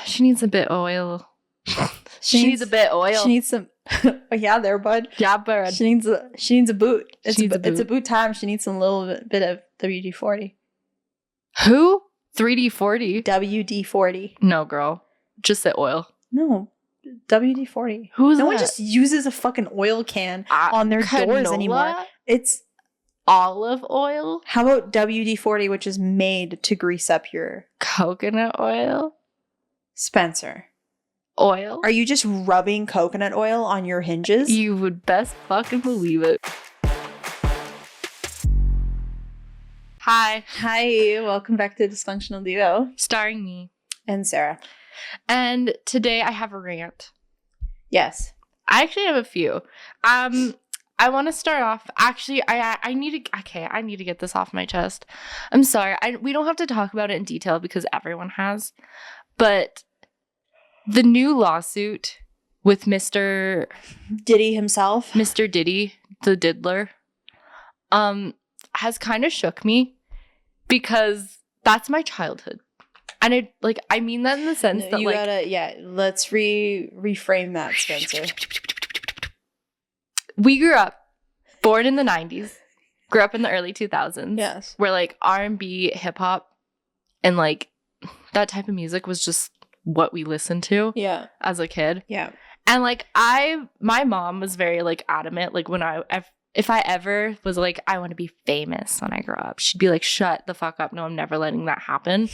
She needs a bit oil. She needs a bit oil. She needs some. Yeah, there, bud. Yeah, bud. She needs a boot. It's needs a boot time. She needs some little bit of WD-40. Who? 3D40? WD-40. No, girl. Just say oil. No, WD-40. Who's no that? one just uses a fucking oil can on their doors anymore. It's olive oil. How about WD-40, which is made to grease up your coconut oil? Spencer. Oil? Are you just rubbing coconut oil on your hinges? You would best fucking believe it. Hi. Hi, welcome back to Dysfunctional Duo. Starring me. And Sarah. And today I have a rant. Yes. I actually have a few. I want to start off. Actually, I need to get this off my chest. I'm sorry. We don't have to talk about it in detail because everyone has. But the new lawsuit with Mr. Diddy himself, Mr. Diddy, the diddler, has kind of shook me because that's my childhood. And I mean that in the sense that you let's reframe that, Spencer. We grew up, born in the 90s, grew up in the early 2000s. Yes. Where R&B, hip hop, and that type of music was just what we listened to. Yeah. As a kid. Yeah. And my mom was very adamant. When if I ever was I want to be famous when I grow up, she'd be like, shut the fuck up. No, I'm never letting that happen.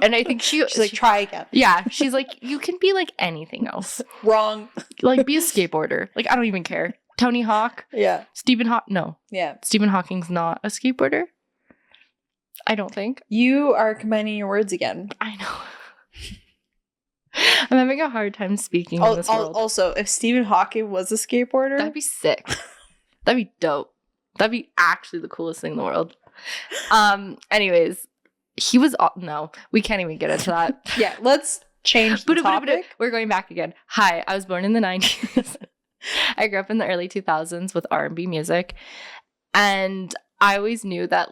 And I think she's like, try again. Yeah. She's like, you can be anything else. Wrong. Be a skateboarder. I don't even care. Tony Hawk. Yeah. Stephen Hawking. No. Yeah. Stephen Hawking's not a skateboarder. I don't think. You are combining your words again. I know. I'm having a hard time speaking in this world. Also, if Stephen Hawking was a skateboarder, that'd be sick. That'd be dope. That'd be actually the coolest thing in the world. Anyways, he was no, we can't even get into that. Yeah, let's change the topic. We're going back again. Hi, I was born in the 90s. I grew up in the early 2000s with R&B music, and I always knew that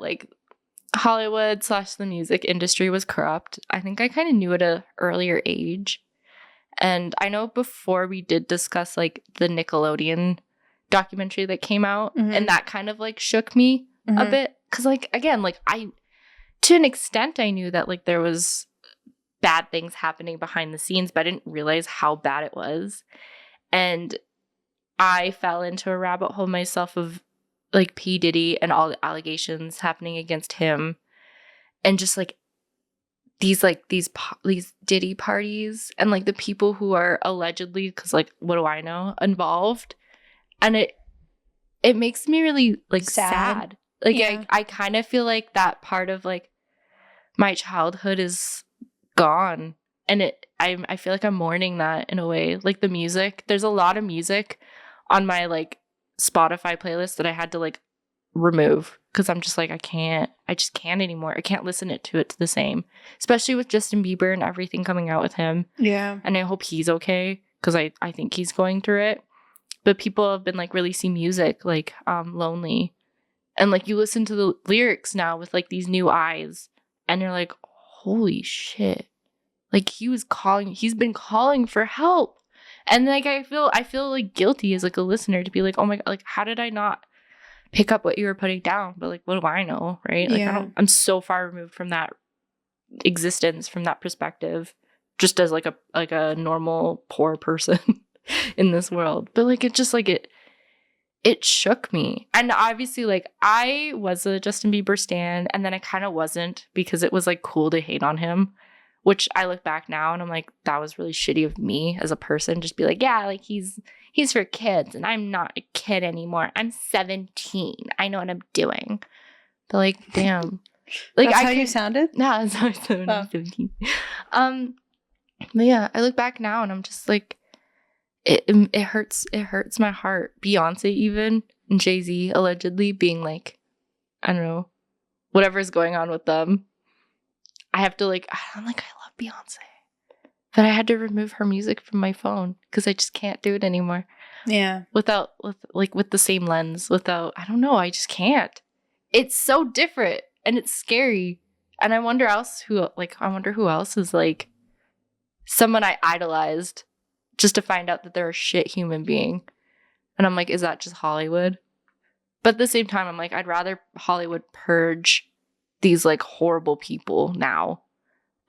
Hollywood / the music industry was corrupt. I think I kind of knew at an earlier age. And I know before we did discuss the Nickelodeon documentary that came out, mm-hmm. and that kind of shook me mm-hmm. a bit. Because again, to an extent I knew that there was bad things happening behind the scenes, but I didn't realize how bad it was. And I fell into a rabbit hole myself of P. Diddy and all the allegations happening against him, and just these Diddy parties and the people who are allegedly, because what do I know, involved, and it makes me really sad. Yeah. I kind of feel that part of my childhood is gone, and I feel I'm mourning that in a way. The music, there's a lot of music on my Spotify playlist that I had to remove because I'm just I just can't anymore. I can't listen to it the same, especially with Justin Bieber and everything coming out with him. Yeah. And I hope he's okay because I think he's going through it. But people have been releasing music Lonely, and you listen to the lyrics now with these new eyes, and you're holy shit. He's been calling for help. And I feel guilty as a listener to be oh my god, how did I not pick up what you were putting down? But what do I know, right? Yeah. I'm so far removed from that existence, from that perspective, just as a normal poor person in this world. But it just it shook me. And obviously I was a Justin Bieber stan, and then I kind of wasn't because it was cool to hate on him. Which I look back now and I'm that was really shitty of me as a person. Just be yeah, he's for kids and I'm not a kid anymore. I'm 17. I know what I'm doing. But damn. That's how you sounded? No, that's how I sounded when I was 17. But yeah, I look back now and I'm just it hurts my heart. Beyonce even and Jay-Z allegedly being I don't know, whatever's going on with them. I have to I love Beyonce, but I had to remove her music from my phone because I just can't do it anymore. Yeah. With the same lens, I don't know, I just can't. It's so different and it's scary. And I wonder who else is someone I idolized just to find out that they're a shit human being. And I'm like, is that just Hollywood? But at the same time, I'm like, I'd rather Hollywood purge these like horrible people now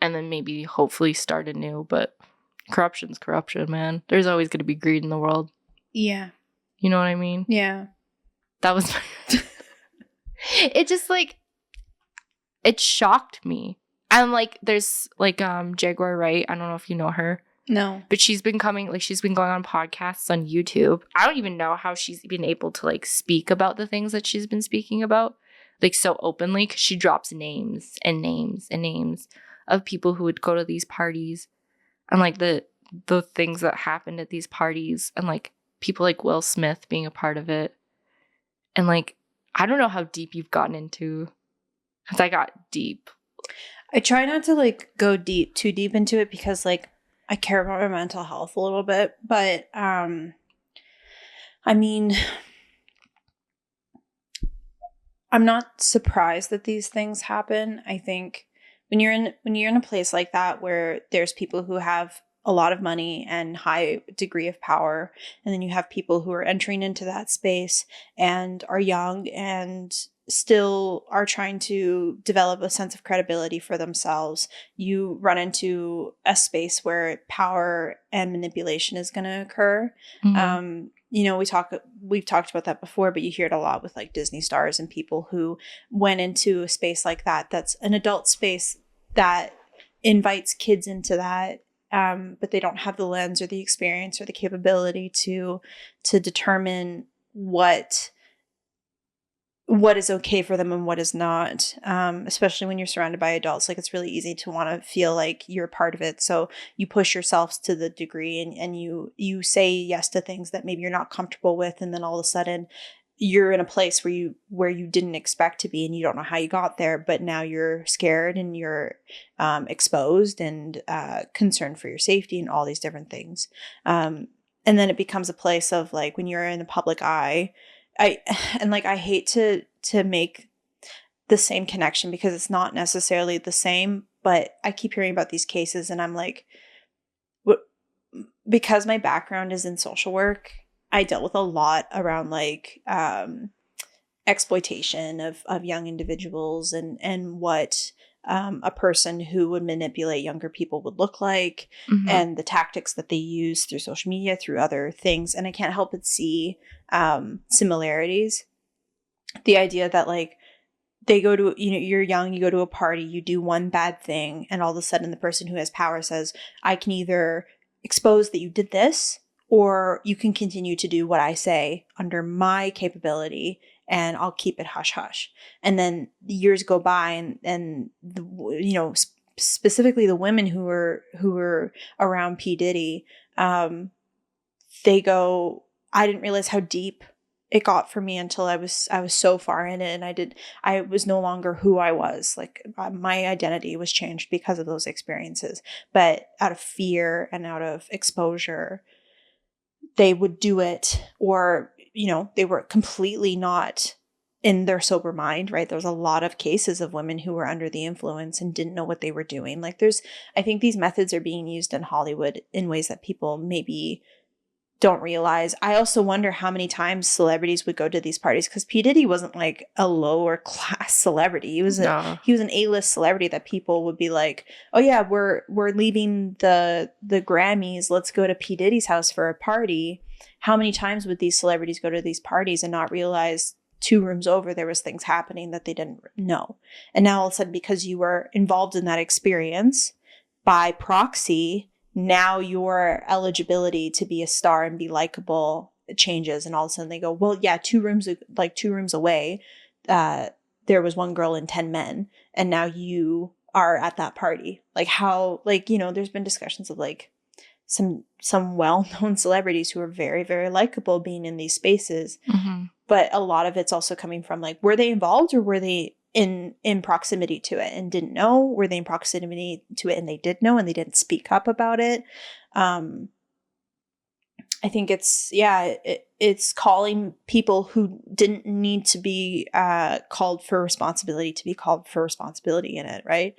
and then maybe hopefully start anew. But corruption's corruption, man. There's always going to be greed in the world. Yeah. You know what I mean? Yeah. That was it just like, it shocked me. And like, there's like Jaguar Wright. I don't know if you know her. No. But she's been going on podcasts on YouTube. I don't even know how she's been able to like speak about the things that she's been speaking about like so openly, because she drops names and names and names of people who would go to these parties and like the things that happened at these parties, and like people like Will Smith being a part of it. And like, I don't know how deep you've gotten into, because I got deep. I try not to like go too deep into it, because like I care about my mental health a little bit. But I mean, I'm not surprised that these things happen. I think when you're in a place like that where there's people who have a lot of money and high degree of power, and then you have people who are entering into that space and are young and still are trying to develop a sense of credibility for themselves, you run into a space where power and manipulation is going to occur. Mm-hmm. You know, we've talked about that before, but you hear it a lot with like Disney stars and people who went into a space like that. That's an adult space that invites kids into that. But they don't have the lens or the experience or the capability to determine what is okay for them and what is not, especially when you're surrounded by adults. Like, it's really easy to want to feel like you're a part of it. So you push yourselves to the degree, and you say yes to things that maybe you're not comfortable with. And then all of a sudden you're in a place where you didn't expect to be, and you don't know how you got there, but now you're scared and you're exposed and concerned for your safety and all these different things. And then it becomes a place of like, when you're in the public eye, I hate to make the same connection, because it's not necessarily the same, but I keep hearing about these cases and I'm like, because my background is in social work, I dealt with a lot around like exploitation of young individuals and what a person who would manipulate younger people would look like, Mm-hmm. and the tactics that they use through social media, through other things. And I can't help but see similarities. The idea that like they go to, you're young, you go to a party, you do one bad thing, and all of a sudden the person who has power says, I can either expose that you did this, or you can continue to do what I say under my capability, and I'll keep it hush hush. And then years go by, and specifically the women who were around P. Diddy, they go, I didn't realize how deep it got for me until I was so far in it, and I was no longer who I was. Like, my identity was changed because of those experiences. But out of fear and out of exposure, they would do it, or they were completely not in their sober mind, right? There's a lot of cases of women who were under the influence and didn't know what they were doing. Like, I think these methods are being used in Hollywood in ways that people maybe don't realize. I also wonder how many times celebrities would go to these parties, because P. Diddy wasn't like a lower class celebrity. He was an A-list celebrity that people would be like, oh yeah, we're leaving the Grammys, let's go to P. Diddy's house for a party. How many times would these celebrities go to these parties and not realize 2 rooms over there was things happening that they didn't know? And now all of a sudden, because you were involved in that experience by proxy, now your eligibility to be a star and be likable changes. And all of a sudden they go, well, yeah, 2 rooms away, there was 1 girl and 10 men, and now you are at that party. Like, how, like, there's been discussions of like some well-known celebrities who are very, very likable being in these spaces. Mm-hmm. But a lot of it's also coming from like, were they involved, or were they in proximity to it and didn't know? Were they in proximity to it and they did know and they didn't speak up about it? I think it's calling people who didn't need to be called for responsibility to be called for responsibility in it, right?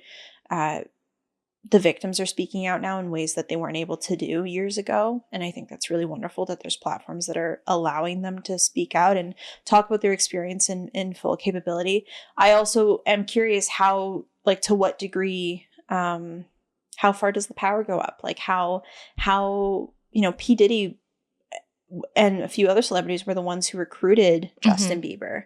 the victims are speaking out now in ways that they weren't able to do years ago. And I think that's really wonderful that there's platforms that are allowing them to speak out and talk about their experience in full capability. I also am curious how, like, to what degree, how far does the power go up? Like how, P. Diddy and a few other celebrities were the ones who recruited Justin Bieber.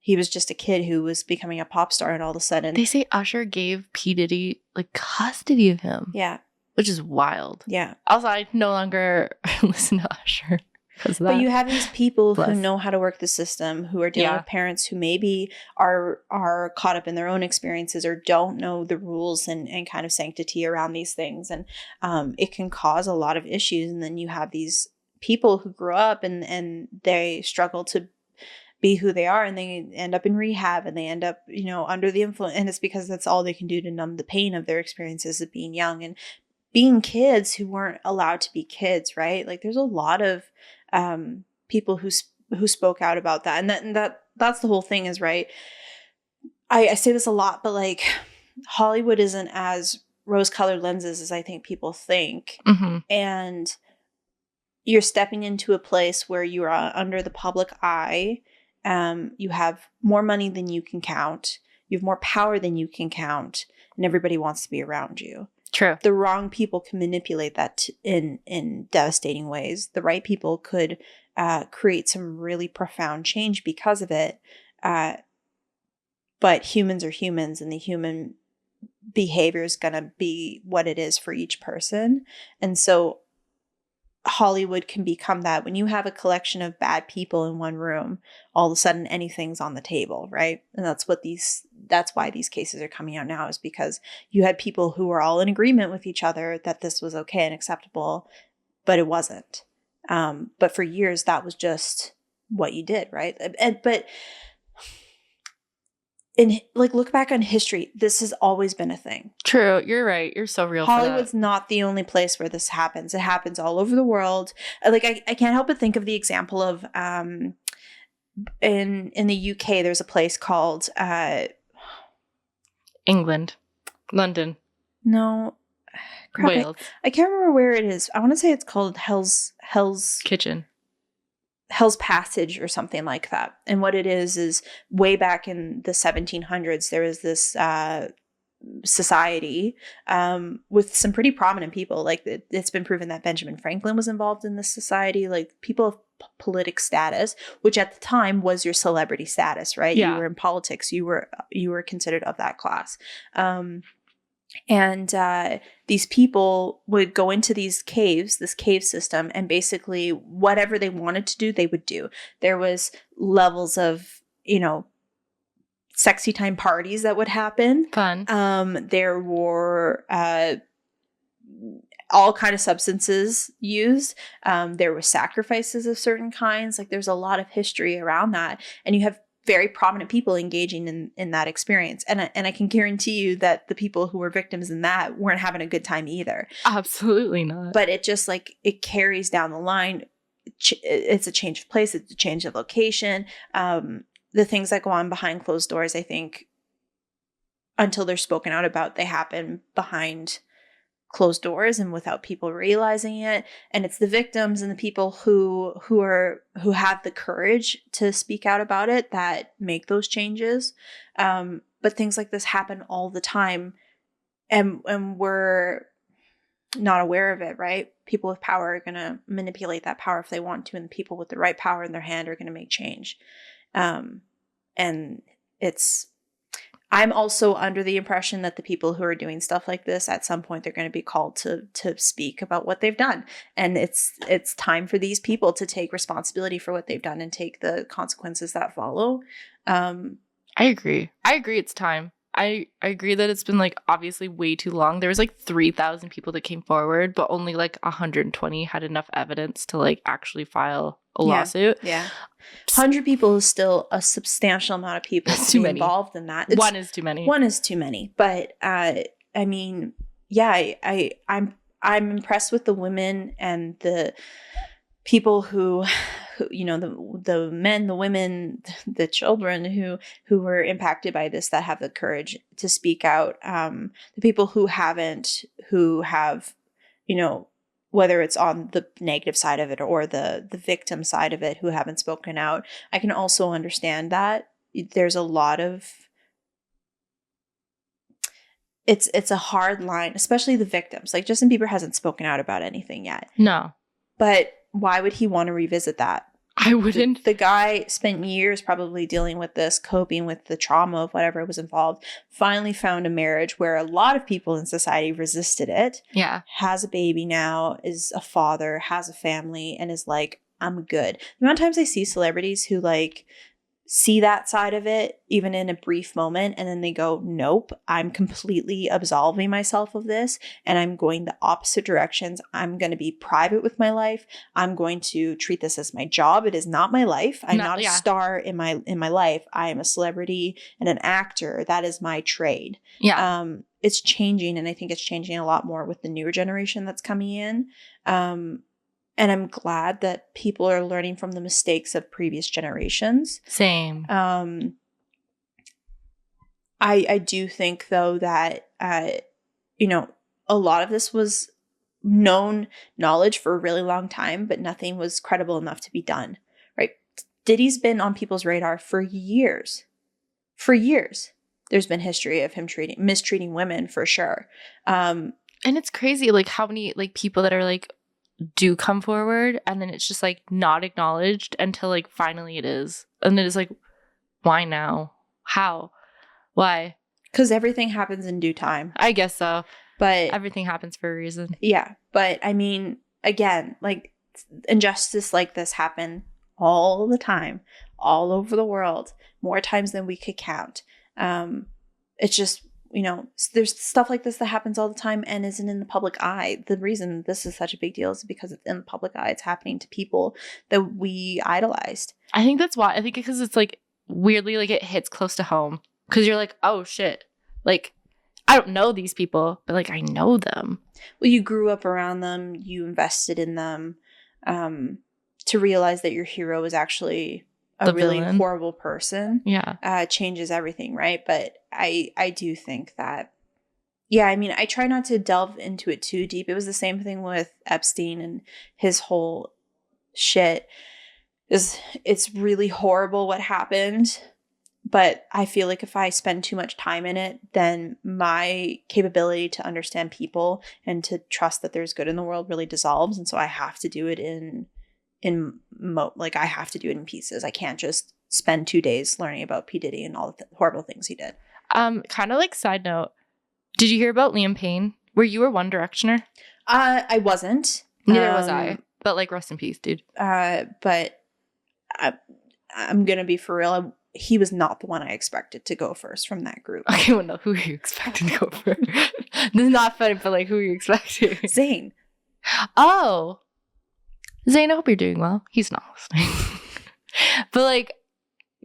He was just a kid who was becoming a pop star, and all of a sudden... They say Usher gave P. Diddy, like, custody of him. Yeah. Which is wild. Yeah. Also, I no longer listen to Usher because of that. But you have these people who know how to work the system, who are dealing with parents who maybe are caught up in their own experiences or don't know the rules and kind of sanctity around these things. And it can cause a lot of issues. And then you have these people who grew up and they struggle to be who they are, and they end up in rehab, and they end up, under the influence, and it's because that's all they can do to numb the pain of their experiences of being young and being kids who weren't allowed to be kids, right? Like there's a lot of people who spoke out about that, and that's the whole thing is, right? I say this a lot, but like Hollywood isn't as rose-colored lenses as I think people think, and you're stepping into a place where you are under the public eye. You have more money than you can count. You have more power than you can count, and everybody wants to be around you. True. The wrong people can manipulate that in devastating ways. The right people could create some really profound change because of it. But humans are humans, and the human behavior is going to be what it is for each person. And so Hollywood can become that. When you have a collection of bad people in one room, all of a sudden anything's on the table, right? And that's why these cases are coming out now, is because you had people who were all in agreement with each other that this was okay and acceptable, but it wasn't. But for years, that was just what you did, right? But look back on history, this has always been a thing. True. You're right. You're so real. Hollywood's not the only place where this happens. It happens all over the world. Like I can't help but think of the example of in the UK, there's a place called England, London. No, crap, Wales. I can't remember where it is. I want to say it's called Hell's Kitchen. Hell's Passage or something like that. And what it is way back in the 1700s, there was this society with some pretty prominent people. Like it's been proven that Benjamin Franklin was involved in this society, like people of politic status, which at the time was your celebrity status, right? Yeah. You were in politics. You were considered of that class. And these people would go into these caves, this cave system, and basically whatever they wanted to do, they would do. There was levels of, sexy time parties that would happen. Fun. There were all kind of substances used. There were sacrifices of certain kinds. Like there's a lot of history around that. And you have very prominent people engaging in that experience. And I can guarantee you that the people who were victims in that weren't having a good time either. Absolutely not. But it just it carries down the line. It's a change of place. It's a change of location. The things that go on behind closed doors, I think, until they're spoken out about, they happen behind closed doors and without people realizing it. And it's the victims and the people who have the courage to speak out about it that make those changes. But things like this happen all the time, and we're not aware of it, right? People with power are going to manipulate that power if they want to, and the people with the right power in their hand are going to make change. And I'm also under the impression that the people who are doing stuff like this, at some point, they're going to be called to speak about what they've done. And it's time for these people to take responsibility for what they've done and take the consequences that follow. I agree. It's time. I agree that it's been obviously way too long. There was 3,000 people that came forward, but only 120 had enough evidence to actually file a lawsuit. Yeah. 100 people is still a substantial amount of people to be involved in that. One is too many. One is too many. But I mean, yeah, I'm impressed with the women and the people who the men, the women, the children who were impacted by this, that have the courage to speak out. The people who haven't, who have, whether it's on the negative side of it or the victim side of it, who haven't spoken out. I can also understand that there's a lot of, it's a hard line, especially the victims. Like Justin Bieber hasn't spoken out about anything yet. No. But why would he want to revisit that? I wouldn't. The guy spent years probably dealing with this, coping with the trauma of whatever was involved, finally found a marriage where a lot of people in society resisted it. Yeah. Has a baby now, is a father, has a family, and is like, I'm good. The amount of times I see celebrities who like see that side of it, even in a brief moment, and then they go, nope, I'm completely absolving myself of this, and I'm going the opposite directions. I'm going to be private with my life. I'm going to treat this as my job. It is not my life. I'm not a star in my life. I am a celebrity and an actor. That is my trade. Yeah. It's changing, and I think it's changing a lot more with the newer generation that's coming in. And I'm glad that people are learning from the mistakes of previous generations. Same. I do think, though, that, a lot of this was known knowledge for a really long time, but nothing was credible enough to be done, right? Diddy's been on people's radar for years. For years. There's been history of him mistreating women, for sure. And it's crazy, like, how many, like, people that are, like, do come forward, and then it's just like not acknowledged until like finally it is, and then it's like, why now? How? Why? Because everything happens in due time. I guess so, but everything happens for a reason. Yeah, but I mean, again, like injustice like this happen all the time, all over the world, more times than we could count. It's just, there's stuff like this that happens all the time and isn't in the public eye. The reason this is such a big deal is because it's in the public eye. It's happening to people that we idolized. I think that's why. I think because it's like weirdly, like it hits close to home, because you're like, oh shit, like I don't know these people, but like I know them. Well, you grew up around them, you invested in them, to realize that your hero is actually a really horrible person. Yeah. Changes everything, right? But I do think that, yeah, I mean, I try not to delve into it too deep. It was the same thing with Epstein and his whole shit. It's really horrible what happened, but I feel like if I spend too much time in it, then my capability to understand people and to trust that there's good in the world really dissolves. And so I have to do it I have to do it in pieces. I can't just spend 2 days learning about P. Diddy and all the horrible things he did. Kind of like side note, did you hear about Liam Payne? Were you a One Directioner? I wasn't. Neither was I. But like, rest in peace, dude. But I'm gonna be for real. He was not the one I expected to go first from that group. Okay, well, no, who are you expecting to go first? This is not funny, but like, who are you expecting? Zayn. Oh. Zayn, I hope you're doing well. He's not listening. But like,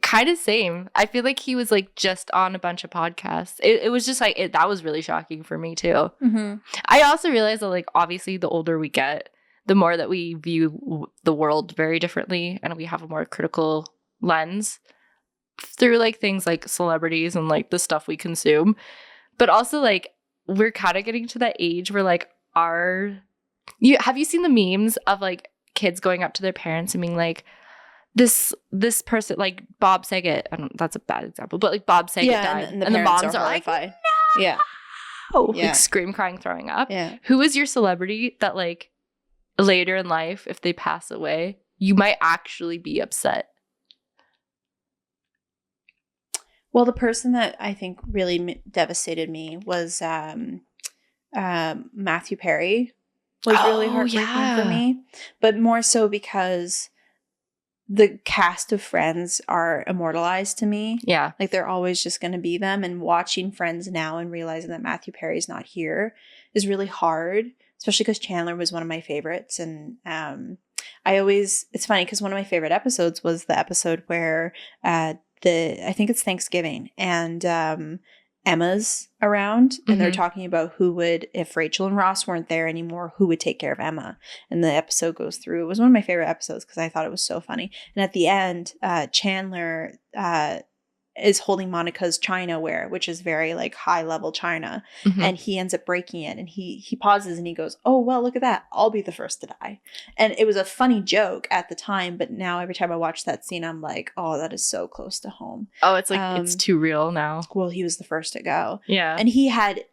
kind of same. I feel like he was like just on a bunch of podcasts. It was just like, that was really shocking for me too. Mm-hmm. I also realized that like, obviously the older we get, the more that we view the world very differently, and we have a more critical lens through like things like celebrities and like the stuff we consume. But also like, we're kind of getting to that age where like have you seen the memes of like kids going up to their parents and being like, this person, like Bob Saget, that's a bad example, but like Bob Saget died, and the moms are horrified. Like, no! Yeah. Like scream, crying, throwing up. Yeah. Who is your celebrity that like later in life, if they pass away, you might actually be upset? Well, the person that I think really devastated me was Matthew Perry. Was really heartbreaking for me, but more so because the cast of Friends are immortalized to me. Yeah. Like they're always just going to be them, and watching Friends now and realizing that Matthew Perry's not here is really hard, especially because Chandler was one of my favorites. And it's funny because one of my favorite episodes was the episode where I think it's Thanksgiving, and Emma's around, and they're Mhm. talking about who would, if Rachel and Ross weren't there anymore, who would take care of Emma. And the episode goes through. It was one of my favorite episodes because I thought it was so funny. And at the end, Chandler is holding Monica's chinaware, which is very like high level china, Mhm. and he ends up breaking it. And he pauses and he goes, "Oh well, look at that! I'll be the first to die." And it was a funny joke at the time, but now every time I watch that scene, I'm like, "Oh, that is so close to home." Oh, it's like it's too real now. Well, he was the first to go. Yeah. And he had,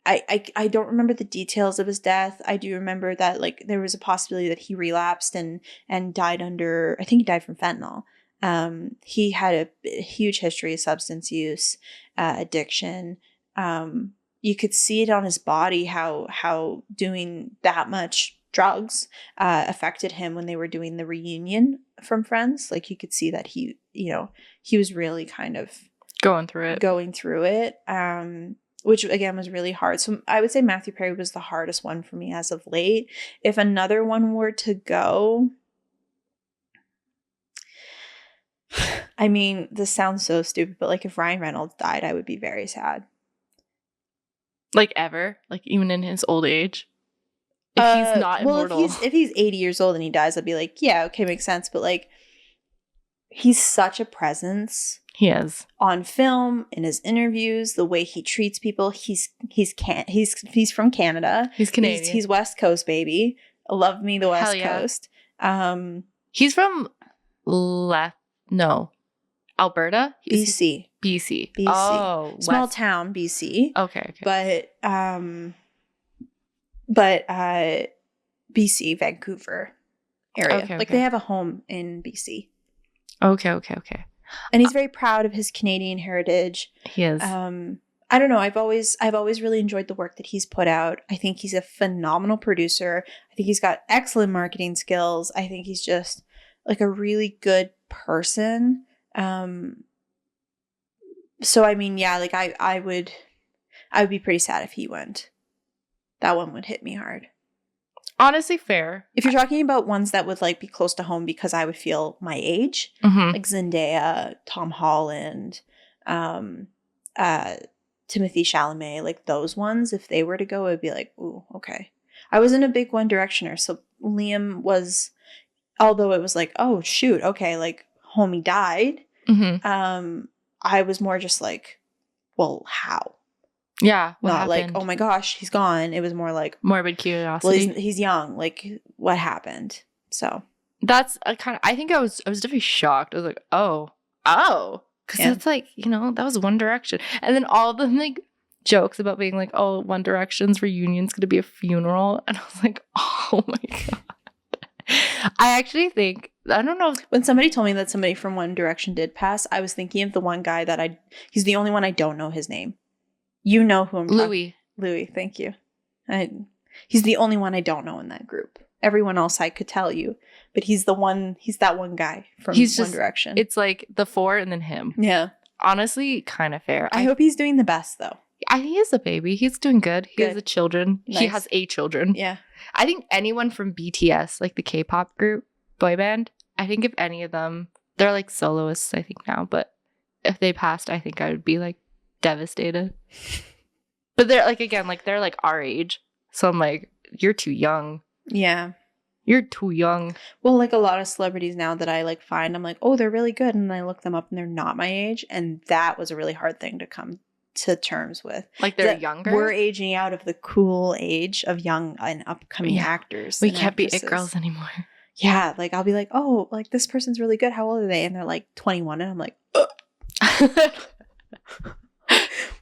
I don't remember the details of his death. I do remember that like there was a possibility that he relapsed and died under, I think he died from fentanyl. He had a huge history of substance use, addiction. You could see it on his body how doing that much drugs affected him when they were doing the reunion from Friends. Like you could see that he was really kind of going through it. Which again was really hard. So I would say Matthew Perry was the hardest one for me as of late. If another one were to go, I mean, this sounds so stupid, but like if Ryan Reynolds died, I would be very sad. Like ever? Like even in his old age? If he's not immortal. If he's 80 years old and he dies, I'd be like, yeah, okay, makes sense. But like, he's such a presence. He is. On film, in his interviews, the way he treats people. He's from Canada. He's Canadian. He's West Coast, baby. Love me the West yeah. Coast. He's from Alberta? BC. BC. Oh, small town, BC. Okay. But BC, Vancouver area. Okay. They have a home in BC. Okay. And he's very proud of his Canadian heritage. He is. I don't know. I've always really enjoyed the work that he's put out. I think he's a phenomenal producer. I think he's got excellent marketing skills. I think he's just like a really good person. So I mean, yeah, like I would be pretty sad if he went. That one would hit me hard. Honestly, fair. If you're talking about ones that would like be close to home because I would feel my age, like Zendaya, Tom Holland, Timothy Chalamet, like those ones, if they were to go, it would be like, ooh, okay. I wasn't a big One Directioner, so Liam was, although it was like, oh shoot, okay, like homie died. I was more just like, well, how? Yeah. Not happened? Like, oh my gosh, he's gone. It was more like morbid curiosity. Well, he's young. Like, what happened? So that's a kind of. I think I was definitely shocked. I was like, oh, because that's like that was One Direction, and then all the like jokes about being like, oh, One Direction's reunion's gonna be a funeral, and I was like, oh my god. I actually think I don't know when somebody told me that somebody from One Direction did pass, I was thinking of the one guy that he's the only one I don't know his name. You know who I'm talking. Louis, thank you. He's the only one I don't know in that group. Everyone else I could tell you, but he's that one guy from One Direction. It's like the four and then him. Yeah. Honestly, kind of fair. I hope he's doing the best though. He is a baby. He's doing good. He has children. Nice. He has 8 children. Yeah. I think anyone from BTS, like the K-pop group, boy band, I think if any of them, they're like soloists, I think now, but if they passed, I think I would be like devastated. But they're like, again, like they're like our age. So I'm like, you're too young. Yeah. You're too young. Well, like a lot of celebrities now that I like find, I'm like, oh, they're really good. And I look them up and they're not my age. And that was a really hard thing to come to terms with. Like they're younger? We're aging out of the cool age of young and upcoming actors. We can't be it girls anymore. Yeah. Like I'll be like, oh, like this person's really good. How old are they? And they're like 21. And I'm like,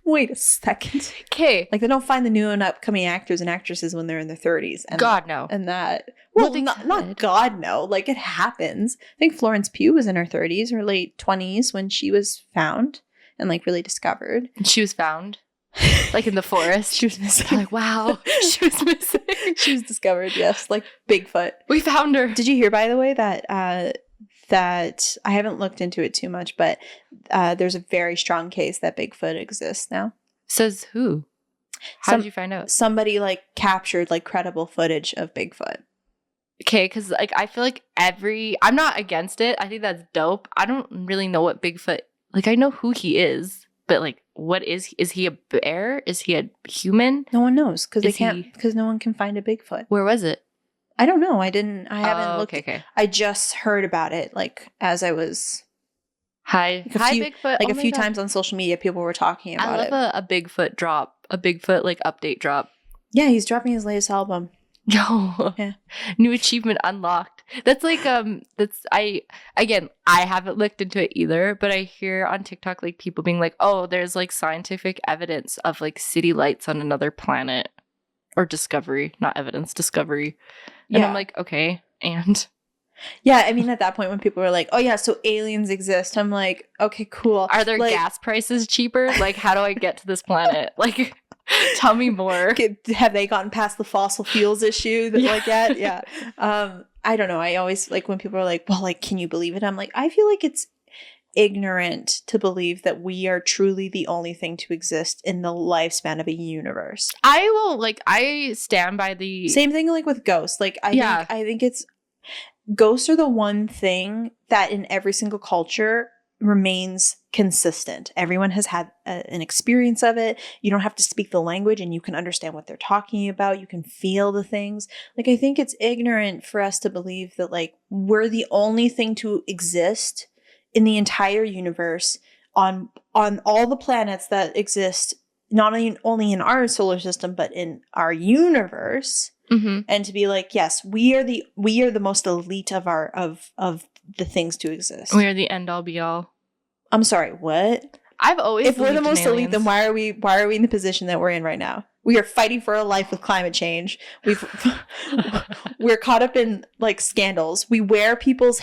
wait a second. Okay. Like they don't find the new and upcoming actors and actresses when they're in their 30s. And, God, no. And that, well, not God, no. Like it happens. I think Florence Pugh was in her 30s or late 20s when she was found and like really discovered. And she was found? Like in the forest? She was missing. Like, wow. She was missing. She was discovered, yes. Like Bigfoot. We found her. Did you hear, by the way, that I haven't looked into it too much, but there's a very strong case that Bigfoot exists now. Says who? How did you find out? Somebody like captured like credible footage of Bigfoot. Okay, because like I feel like I'm not against it. I think that's dope. I don't really know what Bigfoot, like I know who he is, but like what is he a bear? Is he a human? No one knows because Is he- because no one can find a Bigfoot. Where was it? I don't know. I haven't looked. Okay. I just heard about it like as I was Hi, Bigfoot. like Oh a my few God. times on social media. People were talking I about love it. a Bigfoot drop, a Bigfoot like update drop. Yeah, he's dropping his latest album. Yo, Yeah. New achievement unlocked. That's like I haven't looked into it either, but I hear on TikTok like people being like, oh, there's like scientific evidence of like city lights on another planet, or discovery, not evidence, discovery. And I'm like, okay, and yeah, I mean at that point when people were like, oh yeah, so aliens exist, I'm like, okay, cool. are there like, gas prices cheaper? Like, how do I get to this planet? Like, tell me more. have they gotten past the fossil fuels issue that like that? Yeah. I don't know. I always like when people are like, well, like, can you believe it? I'm like, I feel like it's ignorant to believe that we are truly the only thing to exist in the lifespan of a universe. I stand by the Same thing like with ghosts. Like I think it's ghosts are the one thing that in every single culture remains consistent. Everyone has had an experience of it. You don't have to speak the language and you can understand what they're talking about. You can feel the things. Like, I think it's ignorant for us to believe that like we're the only thing to exist in the entire universe on all the planets that exist, not only in our solar system, but in our universe. Mm-hmm. And to be like, yes, we are the most elite of the things to exist. We are the end all be all. I'm sorry, what? I've always If we're the believed in most elite, aliens. then why are we in the position that we're in right now? We are fighting for our life with climate change. We're caught up in like scandals. We wear other people's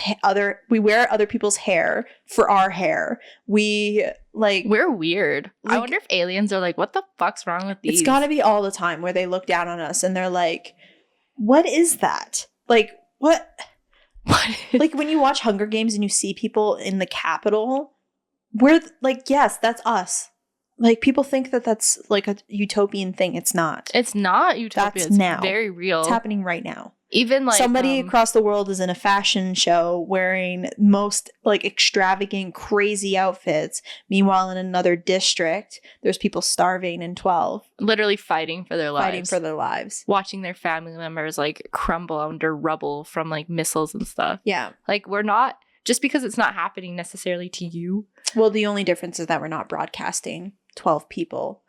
hair for our hair. We're weird. I like- wonder if aliens are like, what the fuck's wrong with these? It's got to be all the time where they look down on us and they're like, what is that? Like, what? Like when you watch Hunger Games and you see people in the Capitol, we're like, yes, that's us. Like people think that that's like a utopian thing. It's not. It's not utopia. That's it's now. very real. It's happening right now. Even like somebody across the world is in a fashion show wearing most like extravagant, crazy outfits. Meanwhile, in another district, there's people starving in 12, literally fighting for their lives. Watching their family members like crumble under rubble from like missiles and stuff. Yeah. Like we're not, just because it's not happening necessarily to you. Well, the only difference is that we're not broadcasting 12 people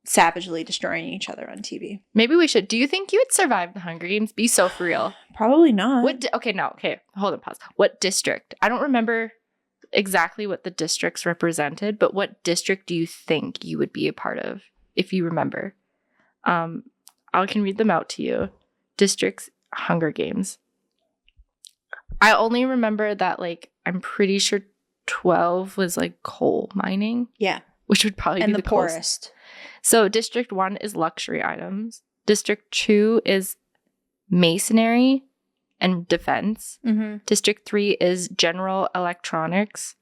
savagely destroying each other on TV. Maybe we should. Do you think you would survive the Hunger Games? Be so for real. Probably not. Okay. Hold on, pause. What district? I don't remember exactly what the districts represented, but what district do you think you would be a part of, if you remember? I can read them out to you. Districts, Hunger Games. I only remember that, like, I'm pretty sure 12 was like coal mining. Yeah. Which would probably be the poorest. So District 1 is luxury items. District 2 is masonry and defense. Mm-hmm. District 3 is general electronics.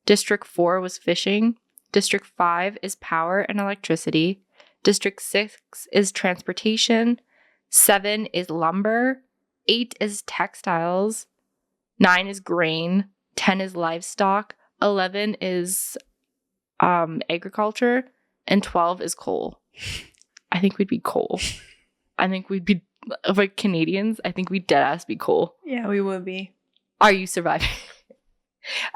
District 4 was fishing. District 5 is power and electricity. District 6 is transportation. 7 is lumber. 8 is textiles. 9 is grain. 10 is livestock. 11 is agriculture. And 12 is coal. I think we'd be coal. I think we'd be, like Canadians, I think we'd deadass be coal. Yeah, we would be. Are you surviving?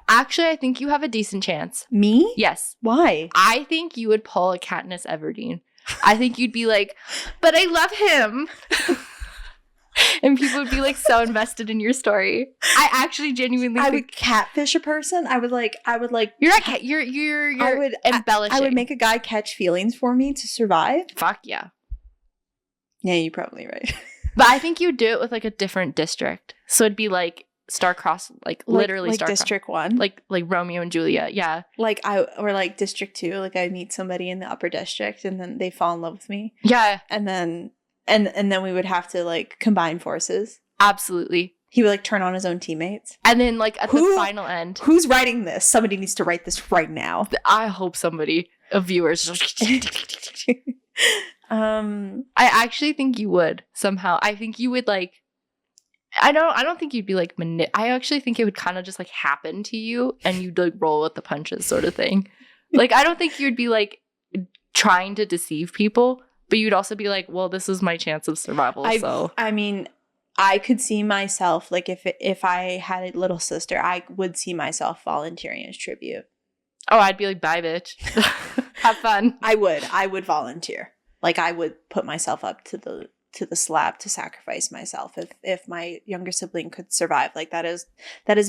Actually, I think you have a decent chance. Me? Yes. Why? I think you would pull a Katniss Everdeen. I think you'd be like, but I love him. And people would be like so invested in your story. I actually genuinely I think would catfish a person. I would like you're not you're embellishing. I would make a guy catch feelings for me to survive. Fuck yeah. Yeah, you're probably right. But I think you'd do it with like a different district. So it'd be like Star-Crossed, like literally like Star-Crossed. District 1. Like Romeo and Juliet, yeah. Or like District 2, like I meet somebody in the upper district and then they fall in love with me. Yeah. And then we would have to like combine forces. Absolutely. He would like turn on his own teammates. And then like at the final end. Who's writing this? Somebody needs to write this right now. I hope somebody, a viewers. I actually think you would somehow. I think you would like, I don't think you'd be like, I actually think it would kind of just like happen to you and you'd like roll with the punches sort of thing. Like, I don't think you'd be like trying to deceive people, but you'd also be like, well, this is my chance of survival. I mean, I could see myself, like, if I had a little sister, I would see myself volunteering as tribute. Oh, I'd be like, bye, bitch. Have fun. I would volunteer. Like, I would put myself up to the slab to sacrifice myself if my younger sibling could survive. Like, that is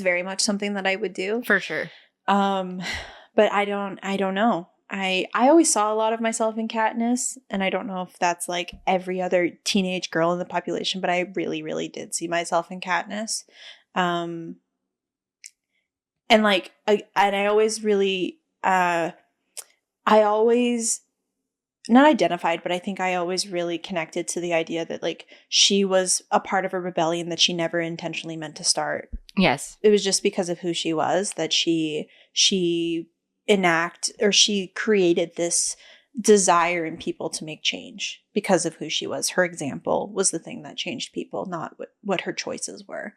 very much something that I would do. For sure. But I don't know. I always saw a lot of myself in Katniss, and I don't know if that's like every other teenage girl in the population, but I really, really did see myself in Katniss. And like, I always really, I always not identified, but I think I always really connected to the idea that like she was a part of a rebellion that she never intentionally meant to start. Yes. It was just because of who she was that she she created this desire in people to make change because of who she was. Her example was the thing that changed people, not what her choices were.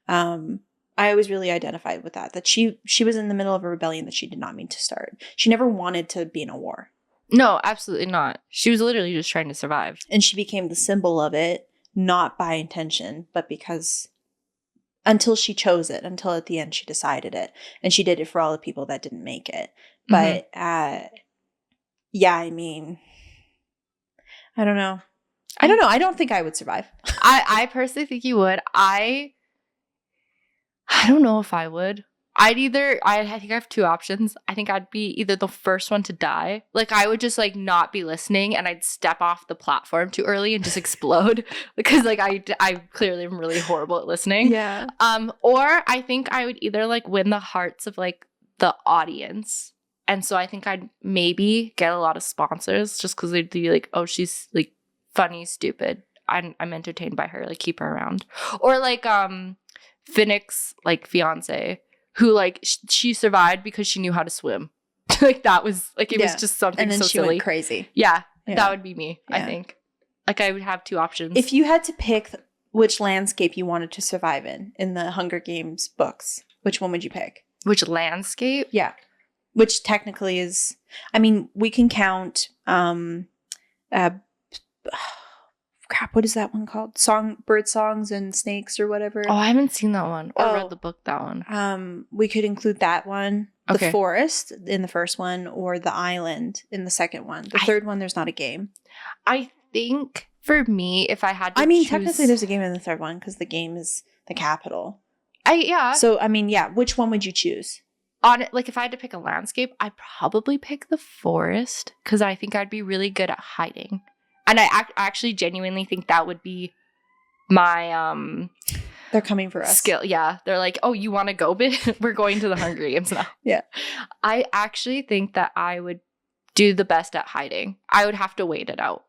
I always really identified with that she was in the middle of a rebellion that she did not mean to start. She never wanted to be in a war. No, absolutely not. She was literally just trying to survive. And she became the symbol of it, not by intention, but because until she chose it, until at the end she decided it. And she did it for all the people that didn't make it. But yeah, I mean, I don't know. I don't think I would survive. I personally think you would. I don't know if I would. I think I have two options. I think I'd be either the first one to die. Like, I would just like not be listening and I'd step off the platform too early and just explode because like I clearly am really horrible at listening. Yeah. Or I think I would either like win the hearts of like the audience. And so I think I'd maybe get a lot of sponsors just because they'd be like, oh, she's like funny, stupid. I'm entertained by her. Like, keep her around. Or like Finnick's like fiance, who like she survived because she knew how to swim. Like, that was like, it was just something and then so she silly. went crazy. Yeah, that would be me. I think. Like, I would have two options. If you had to pick which landscape you wanted to survive in the Hunger Games books, which one would you pick? Which landscape? Yeah. Which technically is, I mean, we can count, crap, what is that one called? Bird songs and snakes or whatever. Oh, I haven't seen that one or read the book that one. We could include that one, Okay. the forest in the first one, or the island in the second one. The third one, there's not a game. I think for me, if I had to technically there's a game in the third one because the game is the capital. Yeah. So, I mean, yeah, which one would you choose? Like, if I had to pick a landscape, I'd probably pick the forest because I think I'd be really good at hiding. And I actually genuinely think that would be my They're coming for us. Skill. Yeah. They're like, oh, you want to go, bitch? We're going to the Hunger Games now. Yeah. I actually think that I would do the best at hiding. I would have to wait it out.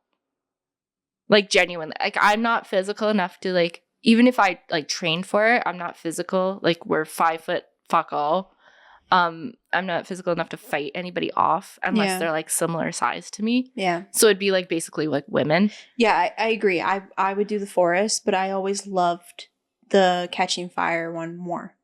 Like, genuinely. Like, I'm not physical enough to, like, even if I, like, trained for it, I'm not physical. Like, we're 5 foot fuck all. I'm not physical enough to fight anybody off unless they're like similar size to me. Yeah. So it'd be like basically like women. Yeah, I agree. I would do the forest, but I always loved the catching fire one more.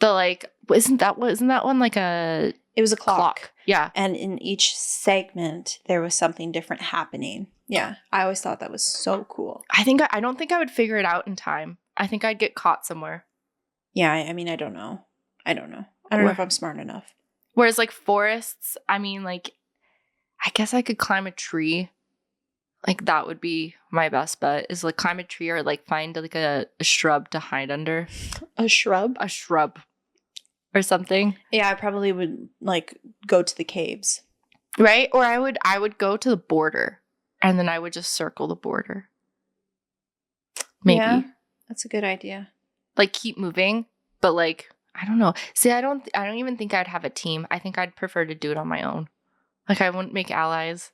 The like isn't that one like a it was a clock. Yeah. And in each segment there was something different happening. Yeah. I always thought that was so cool. I don't think I would figure it out in time. I think I'd get caught somewhere. Yeah, I mean, I don't know. I don't know if I'm smart enough. Whereas like forests, I mean, like, I guess I could climb a tree. Like, that would be my best bet, is like climb a tree or like find like a shrub to hide under. A shrub? A shrub or something. Yeah, I probably would like go to the caves. Right? Or I would go to the border and then I would just circle the border. Maybe. Yeah, that's a good idea. Like, keep moving, but like, I don't know. See, I don't even think I'd have a team. I think I'd prefer to do it on my own. Like, I wouldn't make allies.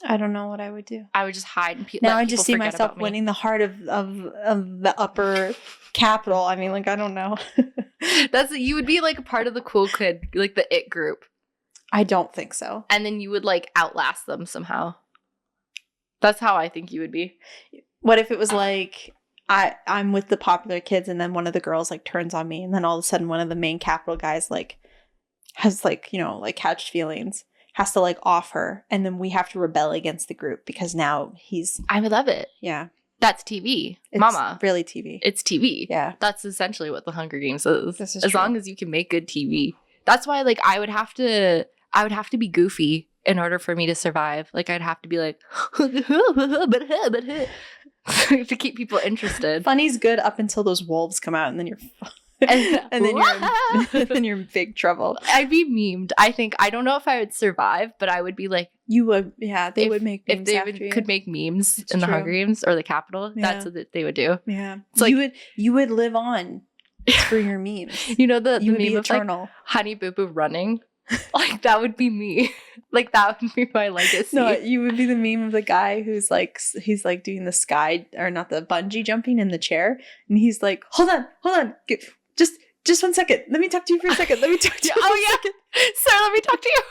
I don't know what I would do. I would just hide and now I just see myself winning the heart of the upper capital. I mean, like, I don't know. You would be like a part of the cool kid, like the it group. I don't think so. And then you would like outlast them somehow. That's how I think you would be. What if it was like I'm with the popular kids and then one of the girls like turns on me and then all of a sudden one of the main capital guys like has like, you know, like catched feelings has to like off her, and then we have to rebel against the group because now he's I would love it. yeah. That's TV. It's Mama. really TV. It's TV. Yeah. That's essentially what the Hunger Games is. This is as true. long as you can make good TV. That's why like I would have to be goofy in order for me to survive. Like I'd have to be like to keep people interested. Funny's good up until those wolves come out, and then you're and then you're in big trouble. I'd be memed. I think I don't know if I would survive, but I would be like You would, yeah. They would make memes if they after you. could make memes It's in the true. Hunger Games or the Capitol. Yeah. That's what they would do. Yeah, It's like- you would live on for your memes. You know the You would meme be of like eternal. Honey Boo Boo running. Like that would be me. Like that would be my legacy. No, you would be the meme of the guy who's like he's like doing the sky or not the bungee jumping in the chair, and he's like, hold on, just 1 second. Let me talk to you for a second. Let me talk to you. Oh yeah, sir. Let me talk to you.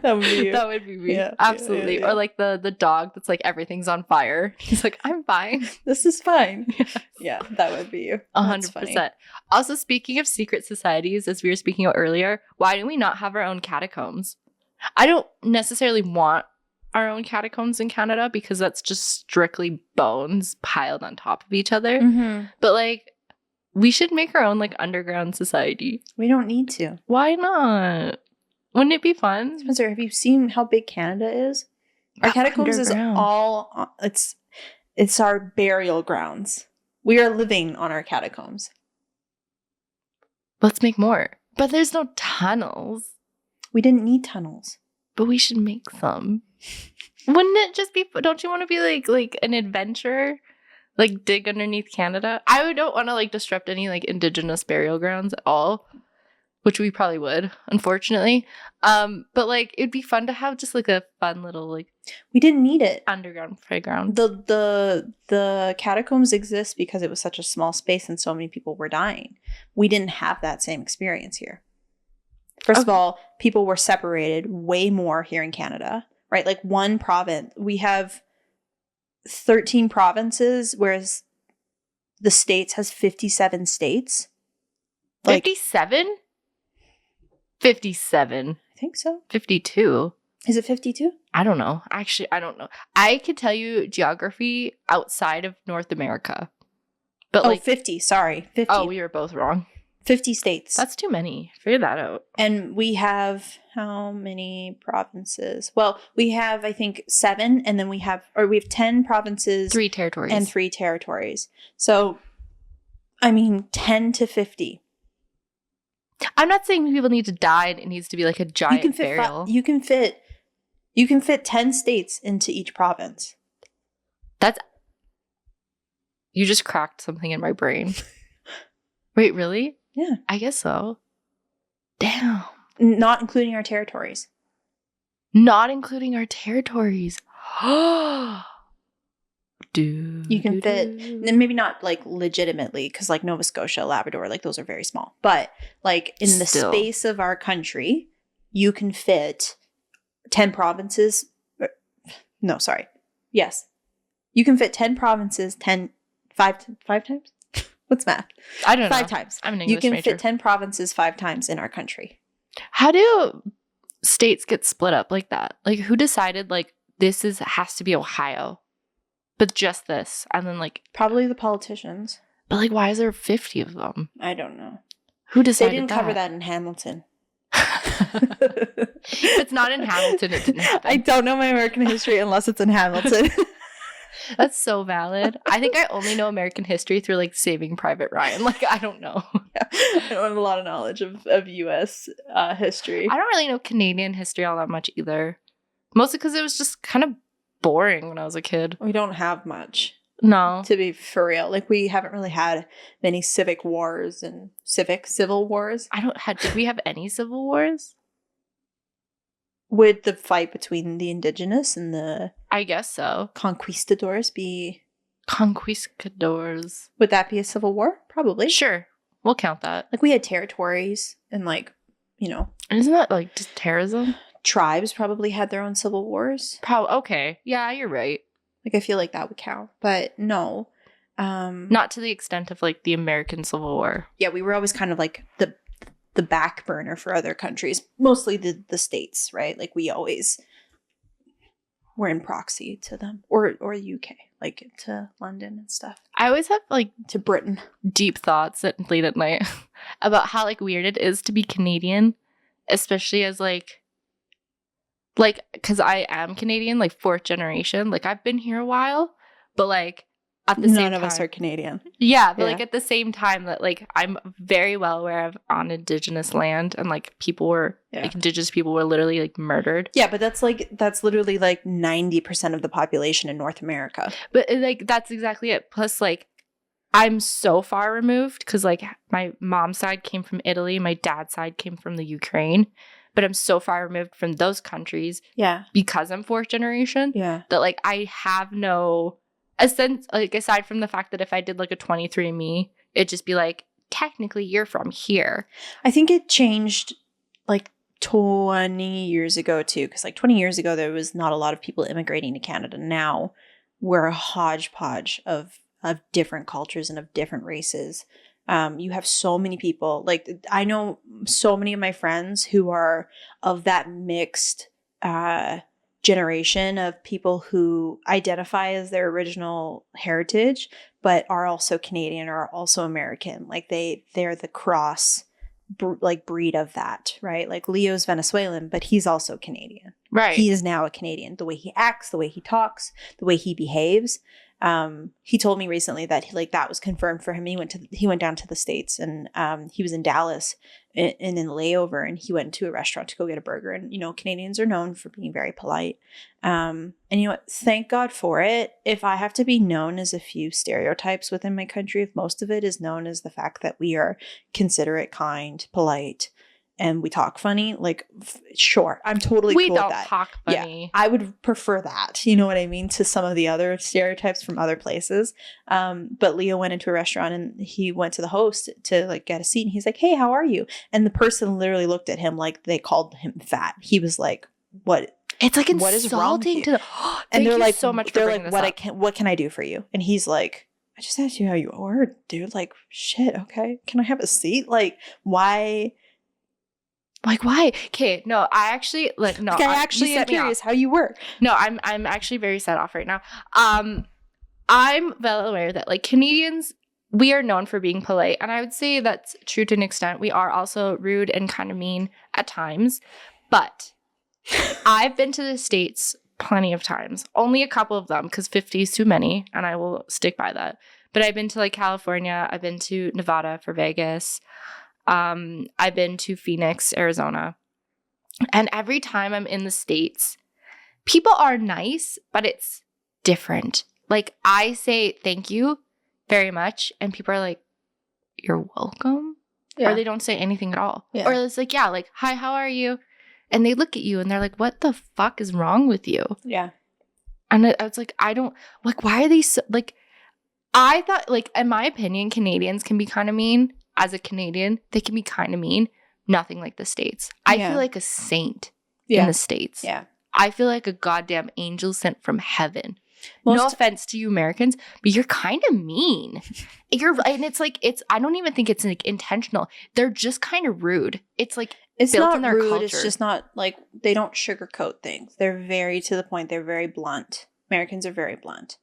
That would be you. That would be me. Yeah, Absolutely. yeah. Or like the dog that's like everything's on fire. He's like, I'm fine. This is fine. Yeah, that would be you. That's funny. 100%. Also, speaking of secret societies, as we were speaking about earlier, why do we not have our own catacombs? I don't necessarily want our own catacombs in Canada because that's just strictly bones piled on top of each other. Mhm. But like, we should make our own like underground society. We don't need to. Why not? Wouldn't it be fun? Spencer, have you seen how big Canada is? Our catacombs is Underground. all it's our burial grounds. We are living on our catacombs. Let's make more. But there's no tunnels. We didn't need tunnels. But we should make some. Wouldn't it just be? Don't you want to be like an adventurer? Like dig underneath Canada? I don't want to like disrupt any like indigenous burial grounds at all, which we probably would, unfortunately. But like it'd be fun to have just like a fun little like We didn't need it. underground playground. The catacombs exist because it was such a small space and so many people were dying. We didn't have that same experience here. First of Okay. all, people were separated way more here in Canada, right? Like one province. We have 13 provinces, whereas the States has 57 states. Like, 57? 57. I think so. 52. Is it 52? I don't know. Actually, I don't know. I could tell you geography outside of North America. But Oh, like 50. Sorry. 50. oh, we were both wrong. 50 states. That's too many. Figure that out. And we have how many provinces? Well, we have, I think, 7, and then we have 10 provinces 3 territories. and 3 territories. So, I mean, 10 to 50. I'm not saying people need to die and it needs to be like a giant burial. You can fit 10 states into each province. That's you just cracked something in my brain. Wait, really? Yeah. I guess so. Damn. Not including our territories. Not including our territories. Dude. You can fit, and maybe not like legitimately, because like Nova Scotia, Labrador, like those are very small. But like in the Still. space of our country, you can fit 10 provinces. No, sorry. Yes. You can fit 10 provinces, 5 times? What's math? I don't know. 5 times. I'm an English You can major. fit 10 provinces 5 times in our country. How do states get split up like that? Like who decided like has to be Ohio? But just this. And then like Probably the politicians. but like why is there 50 of them? I don't know. Who They decided didn't cover that in Hamilton. If it's not in Hamilton, it didn't happen. I don't know my American history unless it's in Hamilton. That's so valid. I think I only know American history through like Saving Private Ryan. Like I don't know. I don't have a lot of knowledge of U.S. History. I don't really know Canadian history all that much either. Mostly because it was just kind of boring when I was a kid. We don't have much, No. to be for real. Like, we haven't really had many civic wars and civil wars. Did we have any civil wars? Would the fight between the indigenous and the I guess so. conquistadors be... Conquistadors. Would that be a civil war? Probably. Sure. We'll count that. Like, we had territories and, like, you know, Isn't that like just terrorism? tribes probably had their own civil wars. Okay. Yeah, you're right. Like, I feel like that would count. But no. Not to the extent of like the American Civil War. Yeah, we were always kind of like the the back burner for other countries, mostly the States, right? Like we're in proxy to them, or UK, like to London and stuff. I always have like to Britain deep thoughts at late at night about how like weird it is to be Canadian, especially as like because I am Canadian, like 4th generation. Like I've been here a while, but like at the same time, none of us are Canadian. Yeah, but like at the same time that like I'm very well aware of on Indigenous land, and like like Indigenous people were literally like murdered. Yeah, but that's literally like 90% of the population in North America. But like that's exactly it. Plus like I'm so far removed because like my mom's side came from Italy, my dad's side came from the Ukraine, but I'm so far removed from those countries. Yeah, because I'm 4th generation. Yeah, that like I have no. A sense, like aside from the fact that if I did like a 23andMe, it'd just be like, technically you're from here. I think it changed like 20 years ago too, because like 20 years ago there was not a lot of people immigrating to Canada. Now we're a hodgepodge of different cultures and of different races. You have so many people, like I know so many of my friends who are of that mixed generation of people who identify as their original heritage but are also Canadian or are also American. Like they're the cross breed of that, right? Like Leo's Venezuelan, but he's also Canadian. Right. He is now a Canadian. The way he acts, the way he talks, the way he behaves. He told me recently that that was confirmed for him. He went down to the States, and he was in Dallas in layover, and he went to a restaurant to go get a burger. And Canadians are known for being very polite. And you know what? Thank God for it. If I have to be known as a few stereotypes within my country, if most of it is known as the fact that we are considerate, kind, polite, and we talk funny, like sure, I'm totally cool with that. We don't talk funny. Yeah, I would prefer that, you know what I mean, to some of the other stereotypes from other places. But Leo went into a restaurant and he went to the host to like get a seat, and he's like, "Hey, how are you?" And the person literally looked at him like they called him fat. He was like, "What?" It's like what is wrong with you? To the and they're like, so much. They're like, what can I do for you? And he's like, I just asked you how you are, dude. Like, shit. Okay, can I have a seat? Like, why? Like, why? Okay, no, I actually like no. Like, I actually am curious how you were. No, I'm actually very set off right now. I'm well aware that like Canadians, we are known for being polite, and I would say that's true to an extent. We are also rude and kind of mean at times, but I've been to the States plenty of times. Only a couple of them because 50 is too many, and I will stick by that. But I've been to like California. I've been to Nevada for Vegas. I've been to Phoenix, Arizona. And every time I'm in the States, people are nice, but it's different. Like I say thank you very much, and people are like, "You're welcome." Yeah. Or they don't say anything at all. Yeah. Or it's like, yeah, like, "Hi, how are you?" And they look at you and they're like, "What the fuck is wrong with you?" Yeah. And I was like, I don't, like, why are they so, like, I thought, like, in my opinion, Canadians can be kind of mean. As a Canadian, they can be kind of mean. Nothing like the States. I feel like a saint in the States. Yeah. I feel like a goddamn angel sent from heaven. No offense to you Americans, but you're kind of mean. And it's like, I don't even think it's like intentional. They're just kind of rude. It's like, it's built not in their rude. culture. It's just not like, they don't sugarcoat things. They're very to the point. They're very blunt. Americans are very blunt.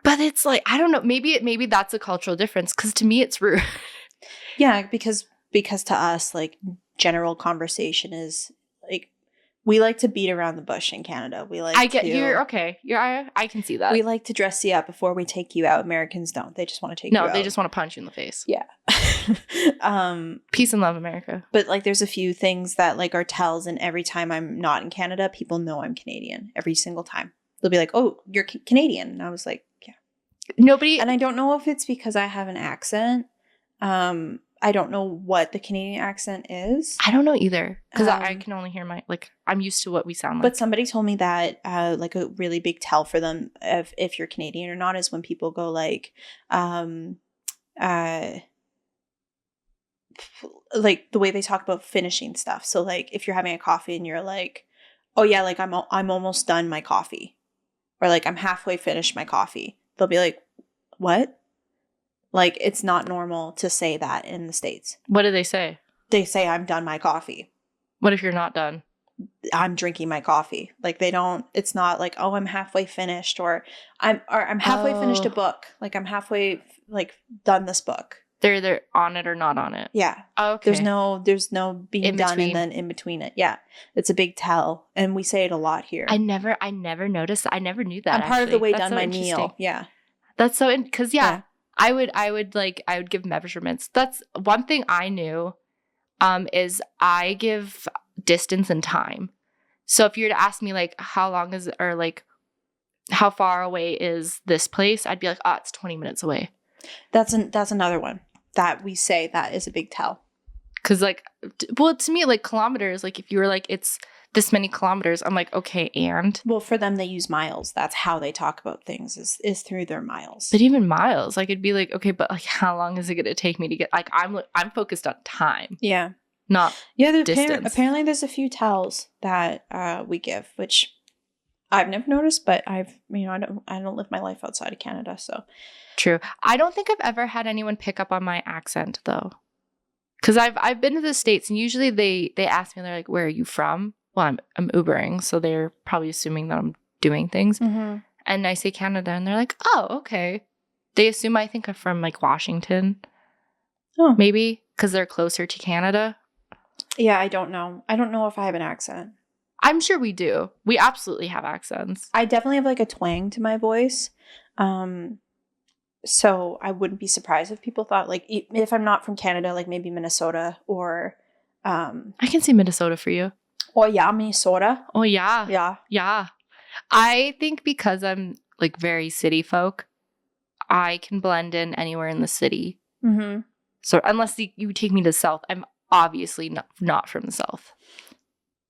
But it's like, I don't know, maybe that's a cultural difference, because to me it's rude. Yeah, because to us, like, general conversation is like, we like to beat around the bush in Canada. We like you're okay. I can see that. We like to dress you up before we take you out. Americans don't. They just want to take you out. No, they just want to punch you in the face. Yeah. Peace and love, America. But like, there's a few things that like are tells, and every time I'm not in Canada, people know I'm Canadian every single time. They'll be like, "Oh, you're Canadian." And I was like, "Yeah." Nobody. And I don't know if it's because I have an accent. I don't know what the Canadian accent is. I don't know either, because I can only hear I'm used to what we sound like. But somebody told me that like a really big tell for them if you're Canadian or not is when people go like the way they talk about finishing stuff. So like if you're having a coffee and you're like, "Oh yeah, like I'm almost done my coffee," or like, "I'm halfway finished my coffee," they'll be like, "What?" Like, it's not normal to say that in the States. What do they say? they say I'm done my coffee. What if you're not done? I'm drinking my coffee. Like they don't, it's not like, oh, I'm halfway finished or I'm halfway finished a book. Like I'm halfway like done this book. They're either on it or not on it. Yeah. Oh, okay. There's no being In done between. and then in between it. Yeah. It's a big tell. And we say it a lot here. I never noticed. I never knew that. I'm part of the way That's done so my interesting. meal. Yeah. That's so, because I would give measurements. That's one thing I knew, is I give distance and time. So if you were to ask me like, how long is it, or like, how far away is this place? I'd be like, oh, it's 20 minutes away. That's another one that we say that is a big tell. Because like, well, to me, like kilometers, like if you were like, it's this many kilometers, I'm like, okay, and? Well, for them, they use miles. That's how they talk about things is through their miles. But even miles, like it'd be like, okay, but like how long is it going to take me to get, like I'm focused on time. Yeah. Not distance. Apparently there's a few tells that we give, which I've never noticed, but I don't live my life outside of Canada, so. True. I don't think I've ever had anyone pick up on my accent though. Because I've been to the States and usually they ask me, they're like, where are you from? Well, I'm Ubering, so they're probably assuming that I'm doing things. Mm-hmm. And I say Canada and they're like, oh, okay. They assume I think I'm from like Washington. Oh. Maybe because they're closer to Canada. Yeah, I don't know. I don't know if I have an accent. I'm sure we do. We absolutely have accents. I definitely have like a twang to my voice. So I wouldn't be surprised if people thought like if I'm not from Canada, like maybe Minnesota or I can see Minnesota for you. Oh yeah, Minnesota. Oh yeah. Yeah. Yeah. I think because I'm like very city folk, I can blend in anywhere in the city. Mm-hmm. So unless you take me to the South, I'm obviously not from the South.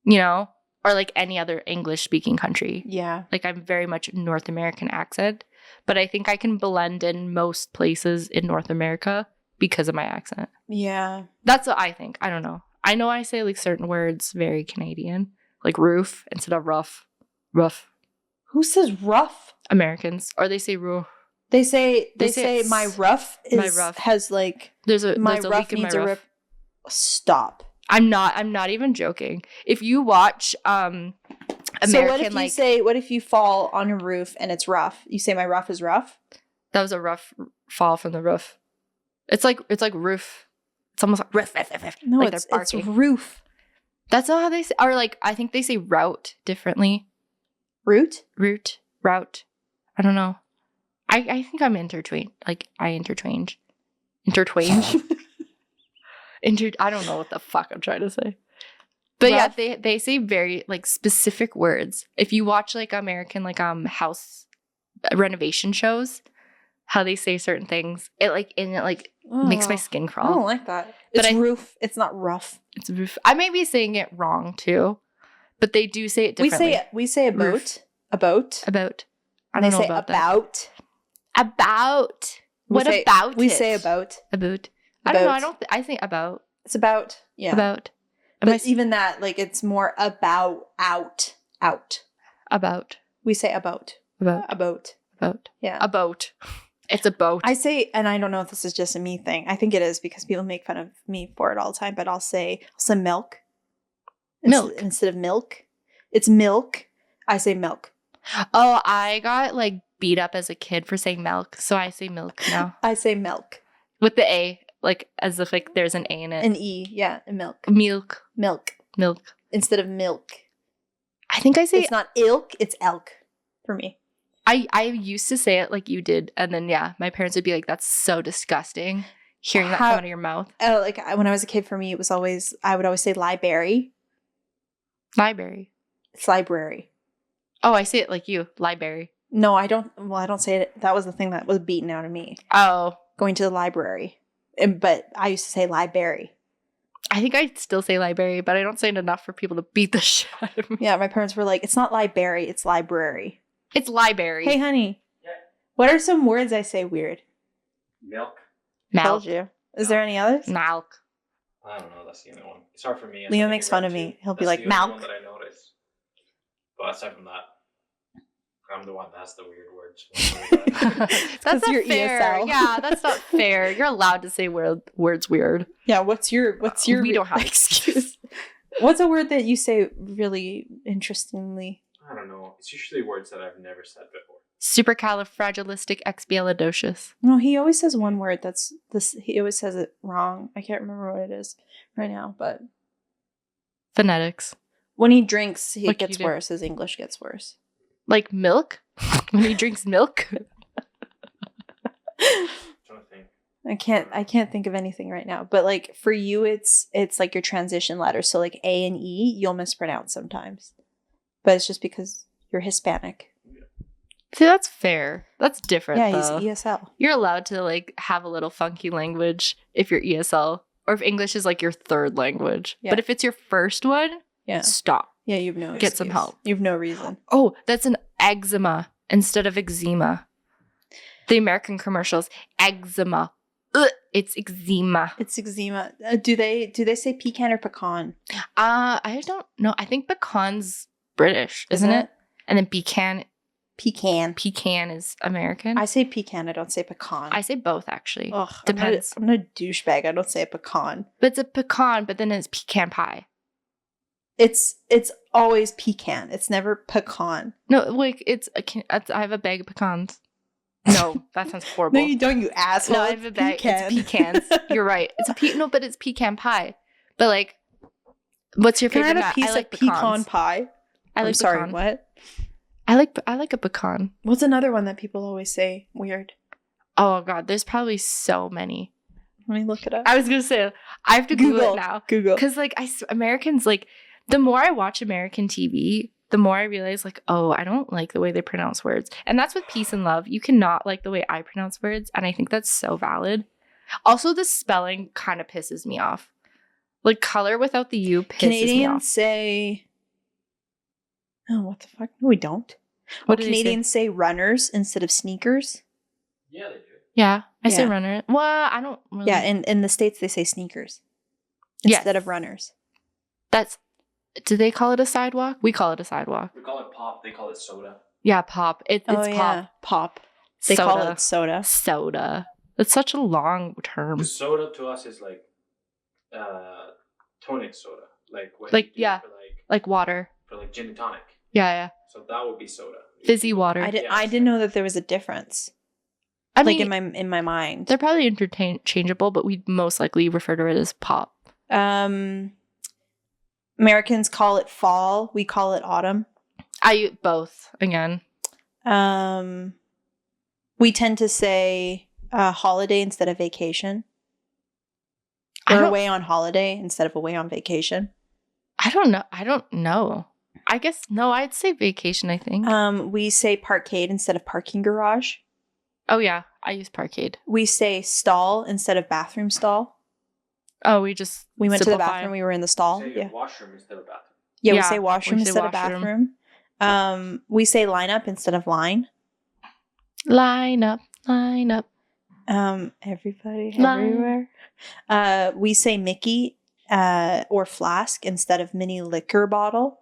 You know? Or like any other English-speaking country. Yeah. Like I'm very much North American accent. But I think I can blend in most places in North America because of my accent. Yeah. That's what I think. I don't know. I know I say like certain words very Canadian. Like roof instead of rough. Rough. Who says rough? Americans. Or they say roof. They say my rough has like there's a my there's a rough leak in needs my a rough. rip. Stop. I'm not even joking. If you watch American, so what if you like say what if you fall on a roof and it's rough? You say my rough is rough? that was a rough fall from the roof. It's like roof. It's almost like roof. No, like it's roof. roof. That's not how they say, or like I think they say route differently. Route? Route. I don't know. I think I'm intertwined. Like I intertwinge. I don't know what the fuck I'm trying to say. But Rough. yeah, they say very like specific words. If you watch like American like house renovation shows, how they say certain things, it makes my skin I crawl. don't like that. But It's roof. It's not rough. It's roof. I may be saying it wrong too, but they do say it differently. We say a boat. Roof. A boat. About. I And don't they know say about that. about. About. What say, about we it? say about. About. I don't know. About. I think about. It's about. Yeah. About. But even that, like, it's more about, out. About. We say about. About. Yeah. A boat. It's a boat. I say, and I don't know if this is just a me thing. I think it is because people make fun of me for it all the time, but I'll say milk. Milk. Instead of milk. It's milk. I say milk. Oh, I got like beat up as a kid for saying milk, so I say milk now. I say milk. With the A, like as if like there's an A in it. An E, yeah, and milk. Milk. Milk. Instead of milk. I think I say it's not ilk, it's elk for me. I used to say it like you did, and then yeah, my parents would be like, "That's so disgusting." Hearing that come out of your mouth. Like when I was a kid, for me, it was always I would always say library. Library. It's library. Oh, I say it like you. Library. No, I don't. Well, I don't say it. That was the thing that was beaten out of me. Oh, going to the library, but I used to say library. I think I still say library, but I don't say it enough for people to beat the shit out of me. Yeah, my parents were like, "It's not library, it's library." It's library. Hey, honey. Yeah. What are some words I say weird? Milk. Told you. Is there any others? Milk. I don't know. That's the only one. It's hard for me. Leo makes fun of me. He'll be like, "Milk." "Malk." That I notice. But aside from that, I'm the one that has the weird words. That's not you're fair. ESL. Yeah, that's not fair. You're allowed to say words weird. Yeah, what's your We don't have excuse. What's a word that you say really interestingly? I don't know. It's usually words that I've never said before. Supercalifragilisticexpialidocious. No, he always says one word that's this. He always says it wrong. I can't remember what it is right now, but Phonetics. when he drinks, he What can gets you do? worse. His English gets worse. Like milk? When he drinks milk? I'm trying to think. I can't think of anything right now. But like for you, it's like your transition letters. So like A and E, you'll mispronounce sometimes, but it's just because you're Hispanic. See, that's fair. That's different, Yeah, though. he's ESL. You're allowed to, like, have a little funky language if you're ESL. Or if English is, like, your third language. Yeah. But if it's your first one, Yeah, stop. yeah. You've no Get some excuse. help. You've no reason. Oh, that's an eczema instead of eczema. The American commercials, eczema. Ugh, it's eczema. It's eczema. Do they say pecan or pecan? I don't know. I think pecan's British, isn't it? And then pecan is American. I say pecan. I don't say pecan. I say both, actually. Ugh, Depends. I'm not a douchebag. I don't say a pecan. But it's a pecan, but then it's pecan pie. It's always pecan. It's never pecan. No, like I have a bag of pecans. No, that sounds horrible. No, you don't. You asshole. No, I have a bag. Pecan. It's pecans. You're right. It's but it's pecan pie. But like, what's your Can I favorite have a nut? piece I like of pecan pecans. pie? I like I'm sorry. pecan. What? I like a pecan. What's another one that people always say weird? Oh god, there's probably so many. Let me look it up. I was gonna say I have to Google it now Google. because like Americans, like, the more I watch American TV, the more I realize, like, oh, I don't like the way they pronounce words. And that's with peace and love. You cannot like the way I pronounce words, and I think that's so valid. Also, the spelling kind of pisses me off. Like, color without the U pisses me Canadians off. say. Oh, what the fuck? No, we don't. What do they say? Canadians say runners instead of sneakers. Yeah, they do. Yeah, I say Yeah. runner. Well, I don't really. Yeah, in the States they say sneakers Yes. instead of runners. That's. Do they call it a sidewalk? We call it a sidewalk. We call it pop. They call it soda. Yeah, pop. It's pop. Yeah, pop. They soda. call it soda. Soda. It's such a long term. The soda to us is like tonic soda, like what Like, you do yeah. for Like water. gin and tonic. Yeah. So that would be soda. Fizzy water. I Yes. didn't know that there was a difference. I Like mean, in my mind. they're probably interchangeable, but we most likely refer to it as pop. Americans call it fall. We call it autumn. I both again. We tend to say holiday instead of vacation. I Or don't- away on holiday instead of away on vacation. I don't know. I guess no. I'd say vacation. I think. We say parkade instead of parking garage. Oh yeah, I use parkade. We say stall instead of bathroom stall. Oh, we We went to the simplify. bathroom. We were in the stall. Say Yeah. washroom instead of bathroom. Yeah, we Yeah, say washroom we say instead of washroom. bathroom. We say lineup instead of line. Line up. Everybody, Line. everywhere. We say Mickey or flask instead of mini liquor bottle.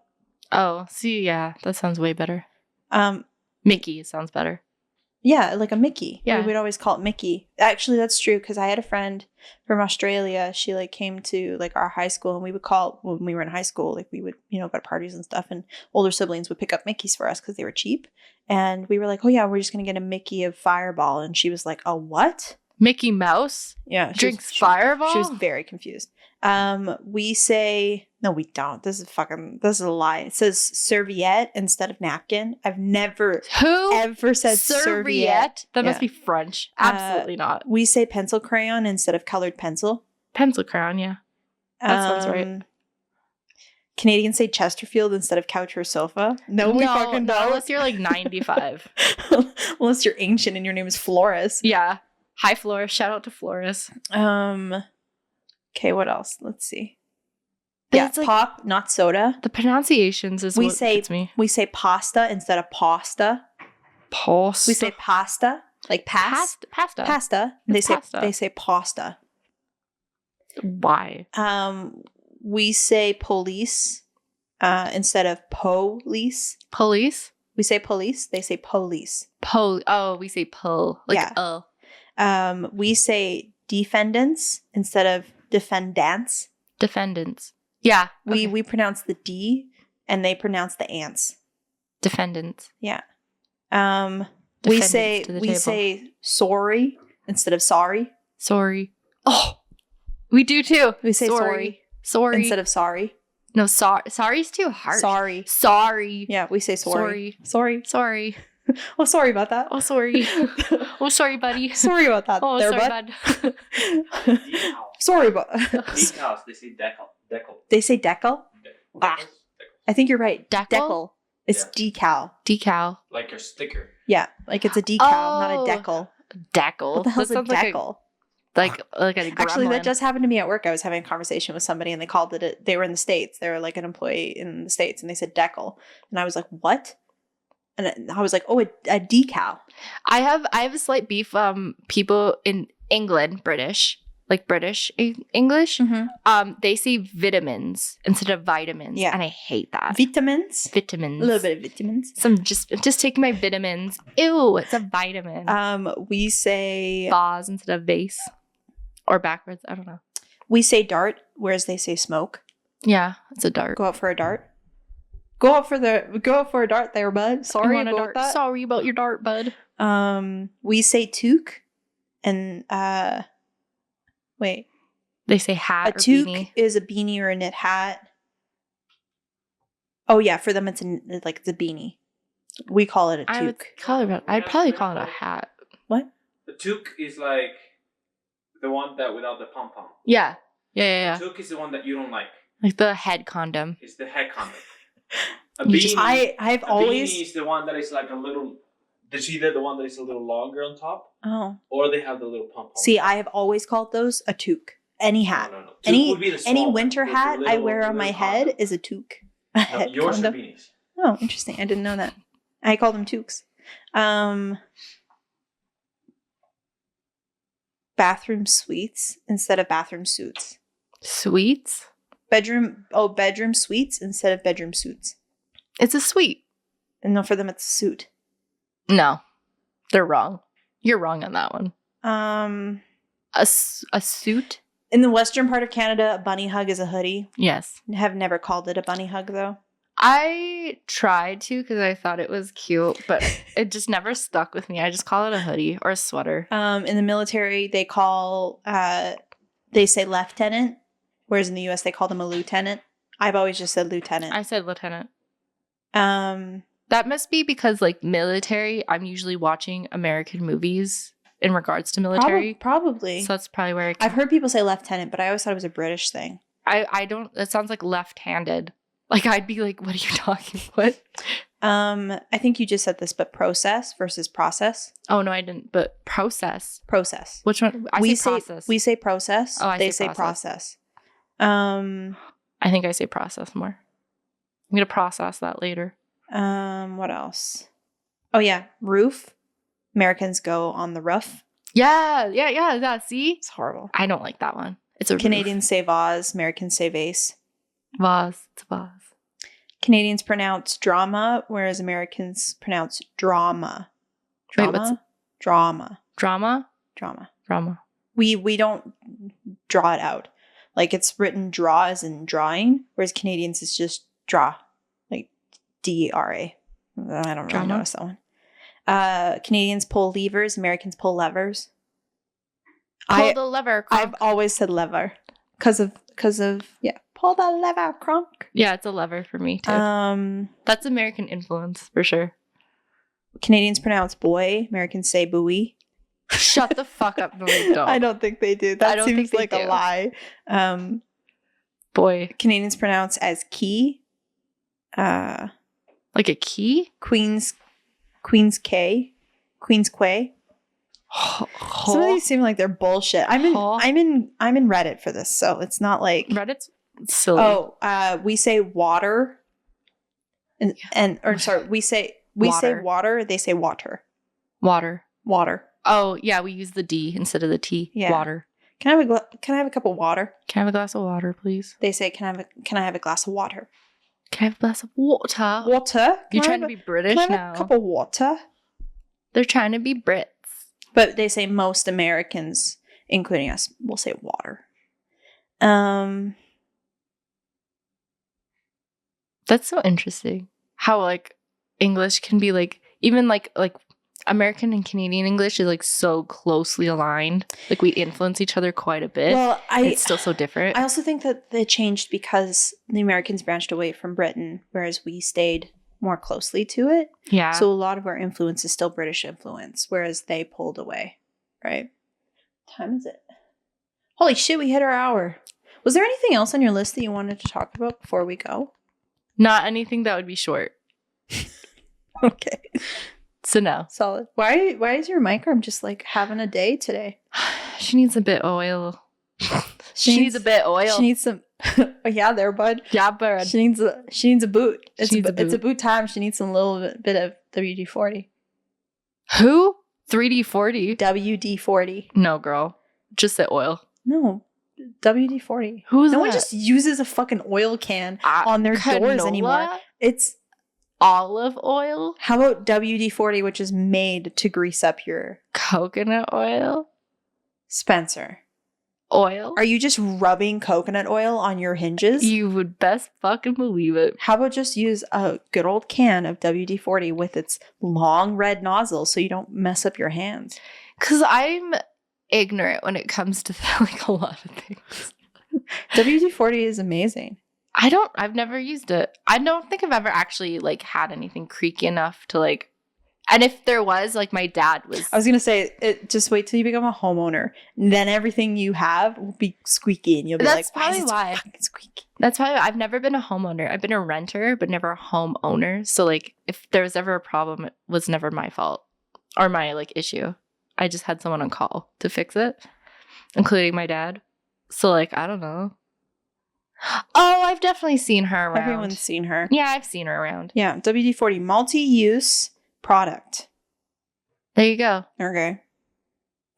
Oh, see, yeah, that sounds way better. Um, Mickey sounds better. yeah, like a Mickey. Yeah. We'd always call it Mickey. Actually, that's true because I had a friend from Australia. She like came to like our high school, and we would call when we were in high school. Like we would, go to parties and stuff, and older siblings would pick up Mickeys for us because they were cheap. And we were like, "Oh yeah, we're just gonna get a Mickey of Fireball," and she was like, "A what?" Mickey Mouse Yeah, drinks Fireball. She was very confused. We say no, we don't. This is a lie. It says serviette instead of napkin. I've never Who ever said serviette. That must Yeah. be French. Absolutely not. We say pencil crayon instead of colored pencil. Pencil crown. Yeah. That sounds right. Canadians say Chesterfield instead of couch or sofa. No, we fucking no, don't. unless you're like 95. Unless you're ancient and your name is Flores. Yeah. Hi, Flores. Shout out to Flores. Okay, what else? Let's see. But Yeah, it's like- pop, not soda. The pronunciations is We what say gets me. we say pasta instead of pasta. Pasta. We say pasta, like pasta. pasta. It's They pasta. say pasta. Why? We say police instead of police. Police? We say police. They say police. We say pull. Like, Yeah. We say defendants instead of defendants. Defendants. Yeah. We pronounce the D and they pronounce the ants. Defendants. Yeah. Defendants to the we table. say sorry instead of sorry. Sorry. Oh, we do too. We say sorry instead of sorry. No, sorry's too harsh. Sorry. Yeah, we say sorry. Sorry. Sorry. Oh, sorry about that. Oh, sorry. Oh, sorry, buddy. Sorry about that. Oh, there, sorry, bud. Decal. Sorry about. Decals. They say decal. They say decal. Ah. I think you're right. Decal? It's decal. Decal. Like your sticker. Yeah, like it's a decal, not a decal. Decal. What the hell's a That sounds decal? Like a Actually, that gremlin. just happened to me at work. I was having a conversation with somebody and they called it, they were in the States. They were like an employee in the States and they said decal. And I was like, what? And I was like, oh, a decal. I have a slight beef. People in England, British English. Mm-hmm. They say vitamins instead of vitamins. Yeah. And I hate that. Vitamins. Vitamins. A little bit of vitamins. So I'm just taking my vitamins. Ew, it's a vitamin. We say Vase instead of vase. Or backwards. I don't know. we say dart, whereas they say smoke. Yeah, it's a dart. Go out for a dart. Go out for a dart there, bud. Sorry You want a about dart. that. Sorry about your dart, bud. We say toque and wait. They say hat A or toque beanie. is a beanie or a knit hat. Oh yeah, for them it's a beanie. We call it a toque. I'd probably call it a hat. What? The toque is like the one that without the pom pom. Yeah. Yeah. Toque is the one that you don't like. Like the head condom. It's the head condom. A You beanie. just- I've always Beanie is the one that is like a little. There's either the one that is a little longer on top, or they have the little pom pom. See, I have always called those a toque. Any hat. No. Toque Any would be the small any one winter with the hat I little- wear on my little head condom. is a toque. A No, head yours condom. are beanies. Oh, interesting. I didn't know that. I call them toques. Bathroom suites instead of bathroom suits. Sweets? Bedroom suites instead of bedroom suits. It's a suite. And no, for them it's a suit. No. They're wrong. You're wrong on that one. A suit? In the western part of Canada, a bunny hug is a hoodie. Yes. Have never called it a bunny hug though. I tried to because I thought it was cute, but it just never stuck with me. I just call it a hoodie or a sweater. In the military, they say lieutenant, whereas in the U.S. they call them a lieutenant. I've always just said lieutenant. I said lieutenant. Um, That must be because, like, military, I'm usually watching American movies in regards to military. probably. So that's probably where I've heard people say lieutenant, but I always thought it was a British thing. I don't, it sounds like left-handed. Like, I'd be like, what are you talking about? I think you just said this, but process versus process. Oh, no, I didn't. But process. Process. Which one? I say process. We say process. Oh, they say say process. I think I say process more. I'm going to process that later. What else? Oh, yeah. Roof. Americans go on the roof. Yeah. See? It's horrible. I don't like that one. It's a Canadians say vase. Americans say vase. Vase. It's a vase. Canadians pronounce drama, whereas Americans pronounce drama. Wait, what's it? Drama. Drama? Drama. Drama. We don't draw it out. Like it's written draw as in drawing, whereas Canadians is just draw. Like D-R-A. I don't really Drama? notice that one. Canadians pull levers, Americans pull levers. Pull the lever. I've always said lever. Cause of pull the lever, crunk. Yeah, it's a lever for me too. That's American influence for sure. Canadians pronounce boy, Americans say buoy. Shut the fuck up. No, they don't. I don't think they do. I That don't seems think they like a do. lie. Boy. Canadians pronounce as key. Like a key? Queen's K. Queen's Quay. Some of these seem like they're bullshit. I'm in Reddit for this, so it's not like Reddit's silly. Oh, we say water. We say water, they say water. Water. Oh, yeah, we use the D instead of the T. Yeah. Water. Can I have a cup of water? Can I have a glass of water, please? They say can I have a glass of water? Can I have a glass of water? Water? You're trying to be British can I have now. a cup of water? They're trying to be Brits. But they say most Americans, including us, will say water. That's so interesting. How like English can be like even like American and Canadian English is like so closely aligned. Like we influence each other quite a bit. Well, it's still so different. I also think that they changed because the Americans branched away from Britain, whereas we stayed more closely to it. Yeah. So a lot of our influence is still British influence, whereas they pulled away. Right? What time is it? Holy shit, we hit our hour. Was there anything else on your list that you wanted to talk about before we go? Not anything that would be short. Okay. So no. Solid. Why is your mic arm just like having a day today? She needs a bit oil. She needs a bit oil. She needs some yeah, there, bud. Yeah, bud. She needs a boot. It's She needs a it's a boot. boot time. She needs some little bit of WD-40. Who? 3D40? WD-40. No, girl. Just say oil. No. WD-40. Who's no that? one just uses a fucking oil can on their doors Canola? anymore. It's Olive oil? how about WD-40, which is made to grease up your Coconut oil? Spencer. Oil? Are you just rubbing coconut oil on your hinges? You would best fucking believe it. How about just use a good old can of WD-40 with its long red nozzle so you don't mess up your hands? Because I'm ignorant when it comes to like a lot of things. WD-40 is amazing. I've never used it. I don't think I've ever actually like had anything creaky enough to like, and if there was, like my dad was. I was going to say, just wait till you become a homeowner. Then everything you have will be squeaky and you'll be That's like, why is probably it so why. fucking squeaky? That's why I've never been a homeowner. I've been a renter, but never a homeowner. So like if there was ever a problem, it was never my fault or my like issue. I just had someone on call to fix it, including my dad. So like, I don't know. Oh, I've definitely seen her around. Everyone's seen her. Yeah, I've seen her around. Yeah, WD-40, multi-use product. There you go. Okay.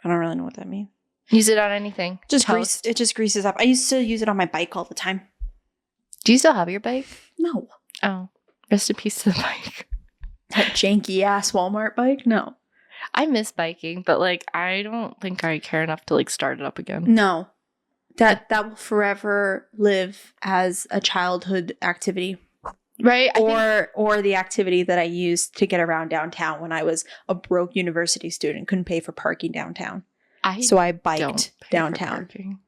I don't really know what that means. Use it on anything. Just Toast. it just greases up. I used to use it on my bike all the time. Do you still have your bike? No. Oh, rest in peace to the bike. That janky ass Walmart bike? No. I miss biking, but like I don't think I care enough to like start it up again. No. That will forever live as a childhood activity. Right? Or the activity that I used to get around downtown when I was a broke university student, couldn't pay for parking downtown. So I biked don't pay for downtown. parking.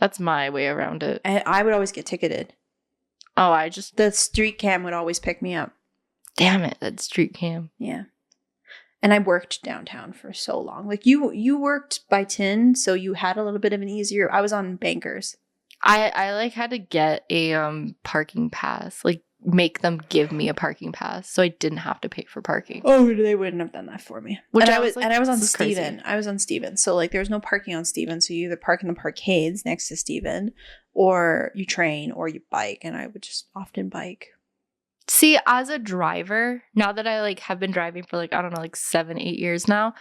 That's my way around it. And I would always get ticketed. Oh, The street cam would always pick me up. damn it, that street cam. Yeah. And I worked downtown for so long. Like you worked by tin, so you had a little bit of an easier. I was on Bankers. I like had to get a parking pass, like make them give me a parking pass so I didn't have to pay for parking. Oh, they wouldn't have done that for me. Which I was like, on this is crazy. Stephen. I was on Stephen. So like there was no parking on Stephen. So you either park in the parkades next to Stephen, or you train, or you bike. And I would just often bike. See, as a driver, now that I like have been driving for like, I don't know, like 7-8 years now,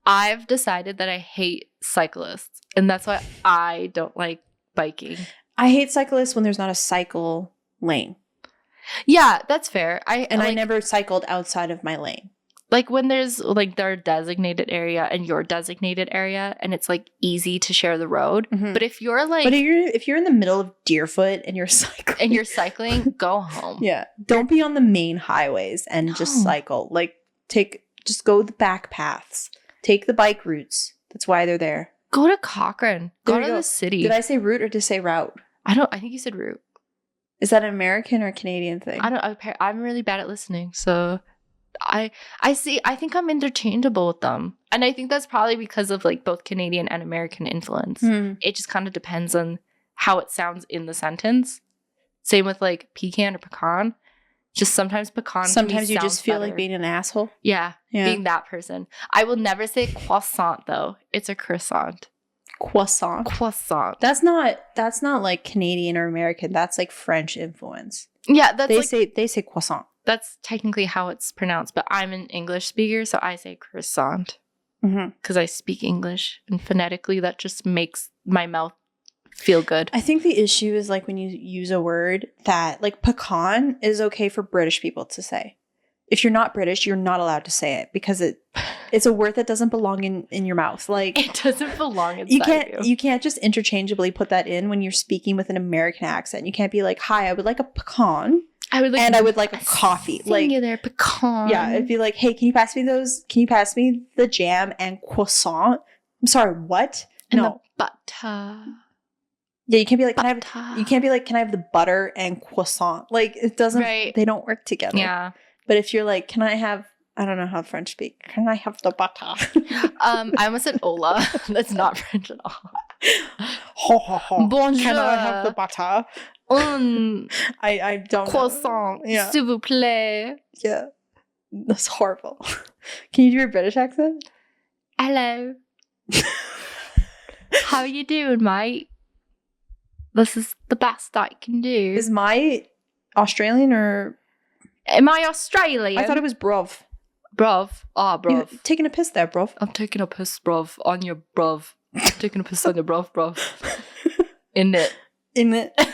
I've decided that I hate cyclists. And that's why I don't like biking. I hate cyclists when there's not a cycle lane. Yeah, that's fair. I never cycled outside of my lane. Like when there's like their designated area and your designated area and it's like easy to share the road. Mhm. But if you're like if you're in the middle of Deerfoot and you're cycling go home. yeah, don't be on the main highways and just No. cycle. Like just go the back paths. Take the bike routes. That's why they're there. Go to Cochrane. Go There to you go. the city. Did I say route or did I say route? I think you said route. Is that an American or Canadian thing? I'm really bad at listening. So I think I'm interchangeable with them. And I think that's probably because of like both Canadian and American influence. It just kind of depends on how it sounds in the sentence. Same with like pecan or pecan. Just sometimes pecan. Sometimes you sounds just feel better. like being an asshole. Yeah, being that person. I will never say croissant though. It's a croissant. Croissant. Croissant. That's not like Canadian or American. That's like French influence. Yeah, they say croissant. That's technically how it's pronounced, but I'm an English speaker, so I say croissant Mm-hmm. because I speak English, and phonetically that just makes my mouth feel good. I think the issue is like when you use a word that like pecan is okay for British people to say. If you're not British, you're not allowed to say it because it's a word that doesn't belong in your mouth. Like it doesn't belong inside you can't just interchangeably put that in when you're speaking with an American accent. You can't be like, "Hi, I would like a pecan." I would like a coffee. Singular pecan. Yeah, it'd be like, "Hey, can you pass me the jam and croissant?" I'm sorry, what? And the butter. Yeah, you can't be like, can I have the butter and croissant? Like it doesn't they don't work together. Yeah. But if you're like, can I have, I don't know how French speak. Can I have the butter? I almost said hola. That's not French at all. Ho, ho, ho. Bonjour. Can I have the butter? I don't croissant, yeah. s'il vous plaît. Yeah. That's horrible. Can you do your British accent? Hello. How you doing, mate? This is the best I can do. Is my Australian or... Am I Australian? I thought it was bruv. Bruv. Ah, bruv. You're taking a piss there, bruv. I'm taking a piss, bruv, on your bruv. I'm taking a piss on your bruv, bruv. In it,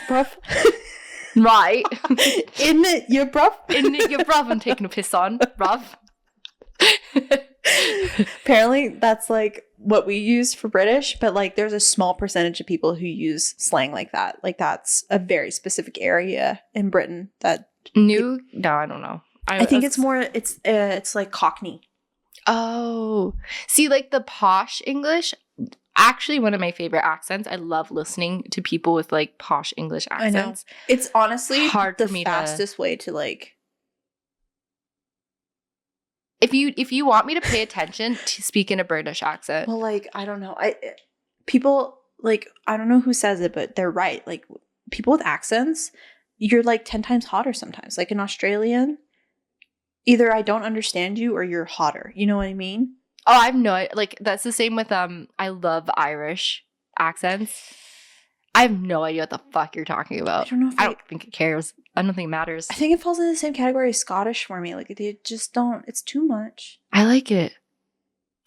bruv. Right. In it, your bruv. In it, your bruv. I'm taking a piss on, bruv. Apparently, that's like what we use for British, but like there's a small percentage of people who use slang like that. Like that's a very specific area in Britain that... No, I don't know. I think it's more, it's like Cockney. Oh. See, like the posh English, actually one of my favorite accents. I love listening to people with like posh English accents. I know. It's honestly hard the for me fastest way to like... If you want me to pay attention, to speak in a British accent. Well, like, I don't know. People, like, I don't know who says it, but they're right. Like, people with accents... You're like 10 times hotter sometimes. Like an Australian, either I don't understand you or you're hotter. You know what I mean? Oh, I have no, like that's the same with I love Irish accents. I have no idea what the fuck you're talking about. I don't know if I don't think it cares. I don't think it matters. I think it falls in the same category as Scottish for me. Like they just don't. It's too much. I like it.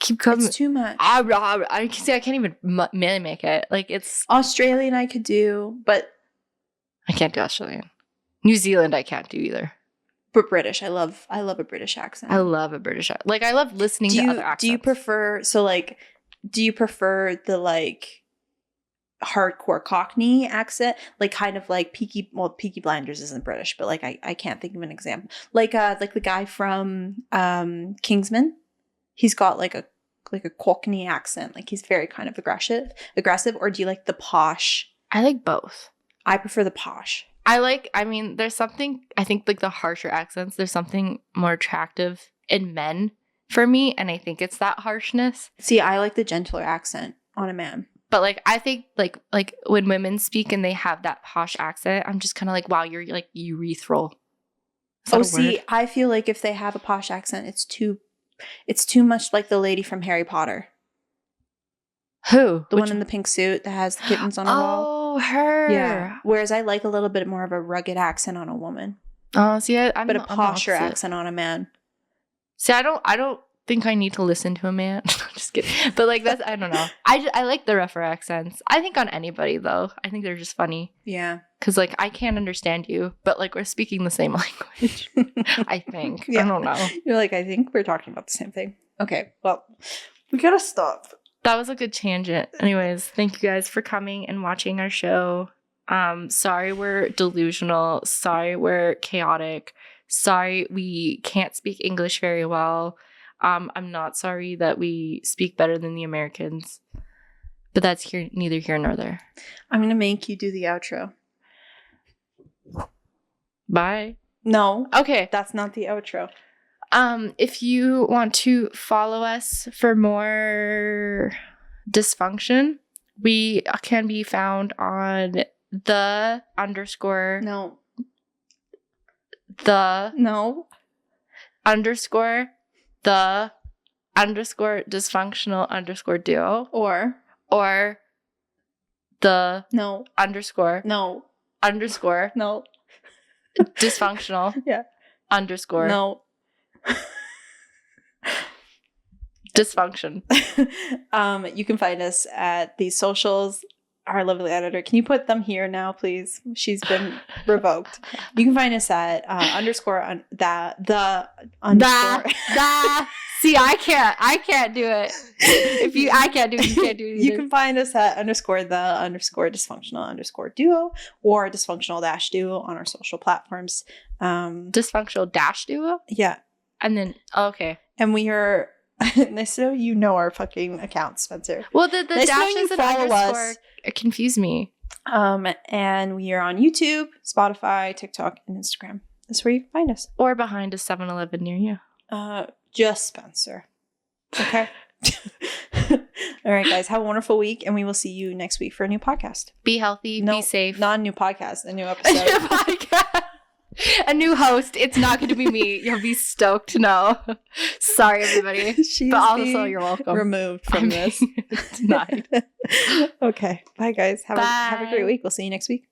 Keep coming. It's too much. I can't even mimic it. Like it's Australian I could do, but I can't do Australian. New Zealand I can't do either. But British, I love a British accent. I love a British accent. Like I love listening to other accents. Do you prefer the like hardcore Cockney accent? Like kind of like Peaky Blinders isn't British, but like I can't think of an example. Like the guy from Kingsman. He's got like a Cockney accent. Like he's very kind of aggressive. Or do you like the posh? I like both. I prefer the posh. There's something, I think like the harsher accents, there's something more attractive in men for me. And I think it's that harshness. See, I like the gentler accent on a man. But like, I think like when women speak and they have that posh accent, I'm just kind of like, wow, you're like urethral. Oh, see, I feel like if they have a posh accent, it's too much like the lady from Harry Potter. Who? The one in the pink suit that has the kittens on her wall. Oh, her. Yeah. Whereas I like a little bit more of a rugged accent on a woman. Oh, see, but a posher accent on a man. See, I don't think I need to listen to a man. Just kidding. But like that's, I don't know. I like the rougher accents. I think on anybody though. I think they're just funny. Yeah. Because like I can't understand you, but like we're speaking the same language. I think. Yeah. I don't know. You're like, I think we're talking about the same thing. Okay. Well, we gotta stop. That was a good tangent. Anyways, thank you guys for coming and watching our show. Sorry we're delusional. Sorry we're chaotic. Sorry we can't speak English very well. I'm not sorry that we speak better than the Americans. But that's neither here nor there. I'm going to make you do the outro. Bye. No. Okay. That's not the outro. If you want to follow us for more dysfunction, we can be found on the underscore no underscore the underscore dysfunctional underscore duo or the no underscore dysfunctional yeah underscore no dysfunction. You can find us at these socials. our lovely editor. Can you put them here now, please? She's been revoked. You can find us at underscore the underscore. See, I can't do it. I can't do it, you can't do it either. You can find us at underscore dysfunctional duo or dysfunctional duo on our social platforms. Dysfunctional duo? Yeah. And then, okay. And we are, nice to know you know our fucking account, Spencer. Well, the nice dashes and underscore confuse me. And we are on YouTube, Spotify, TikTok, and Instagram. That's where you can find us. Or behind a 7-Eleven near you. Just Spencer. Okay. All right, guys. Have a wonderful week, and we will see you next week for a new podcast. Be healthy. Be safe. Not a new podcast. A new episode. A new podcast. A new host. It's not going to be me. You'll be stoked to know. Sorry, everybody. But also, you're welcome. Removed from this. Tonight. Okay. Bye, guys. Have a great week. We'll see you next week.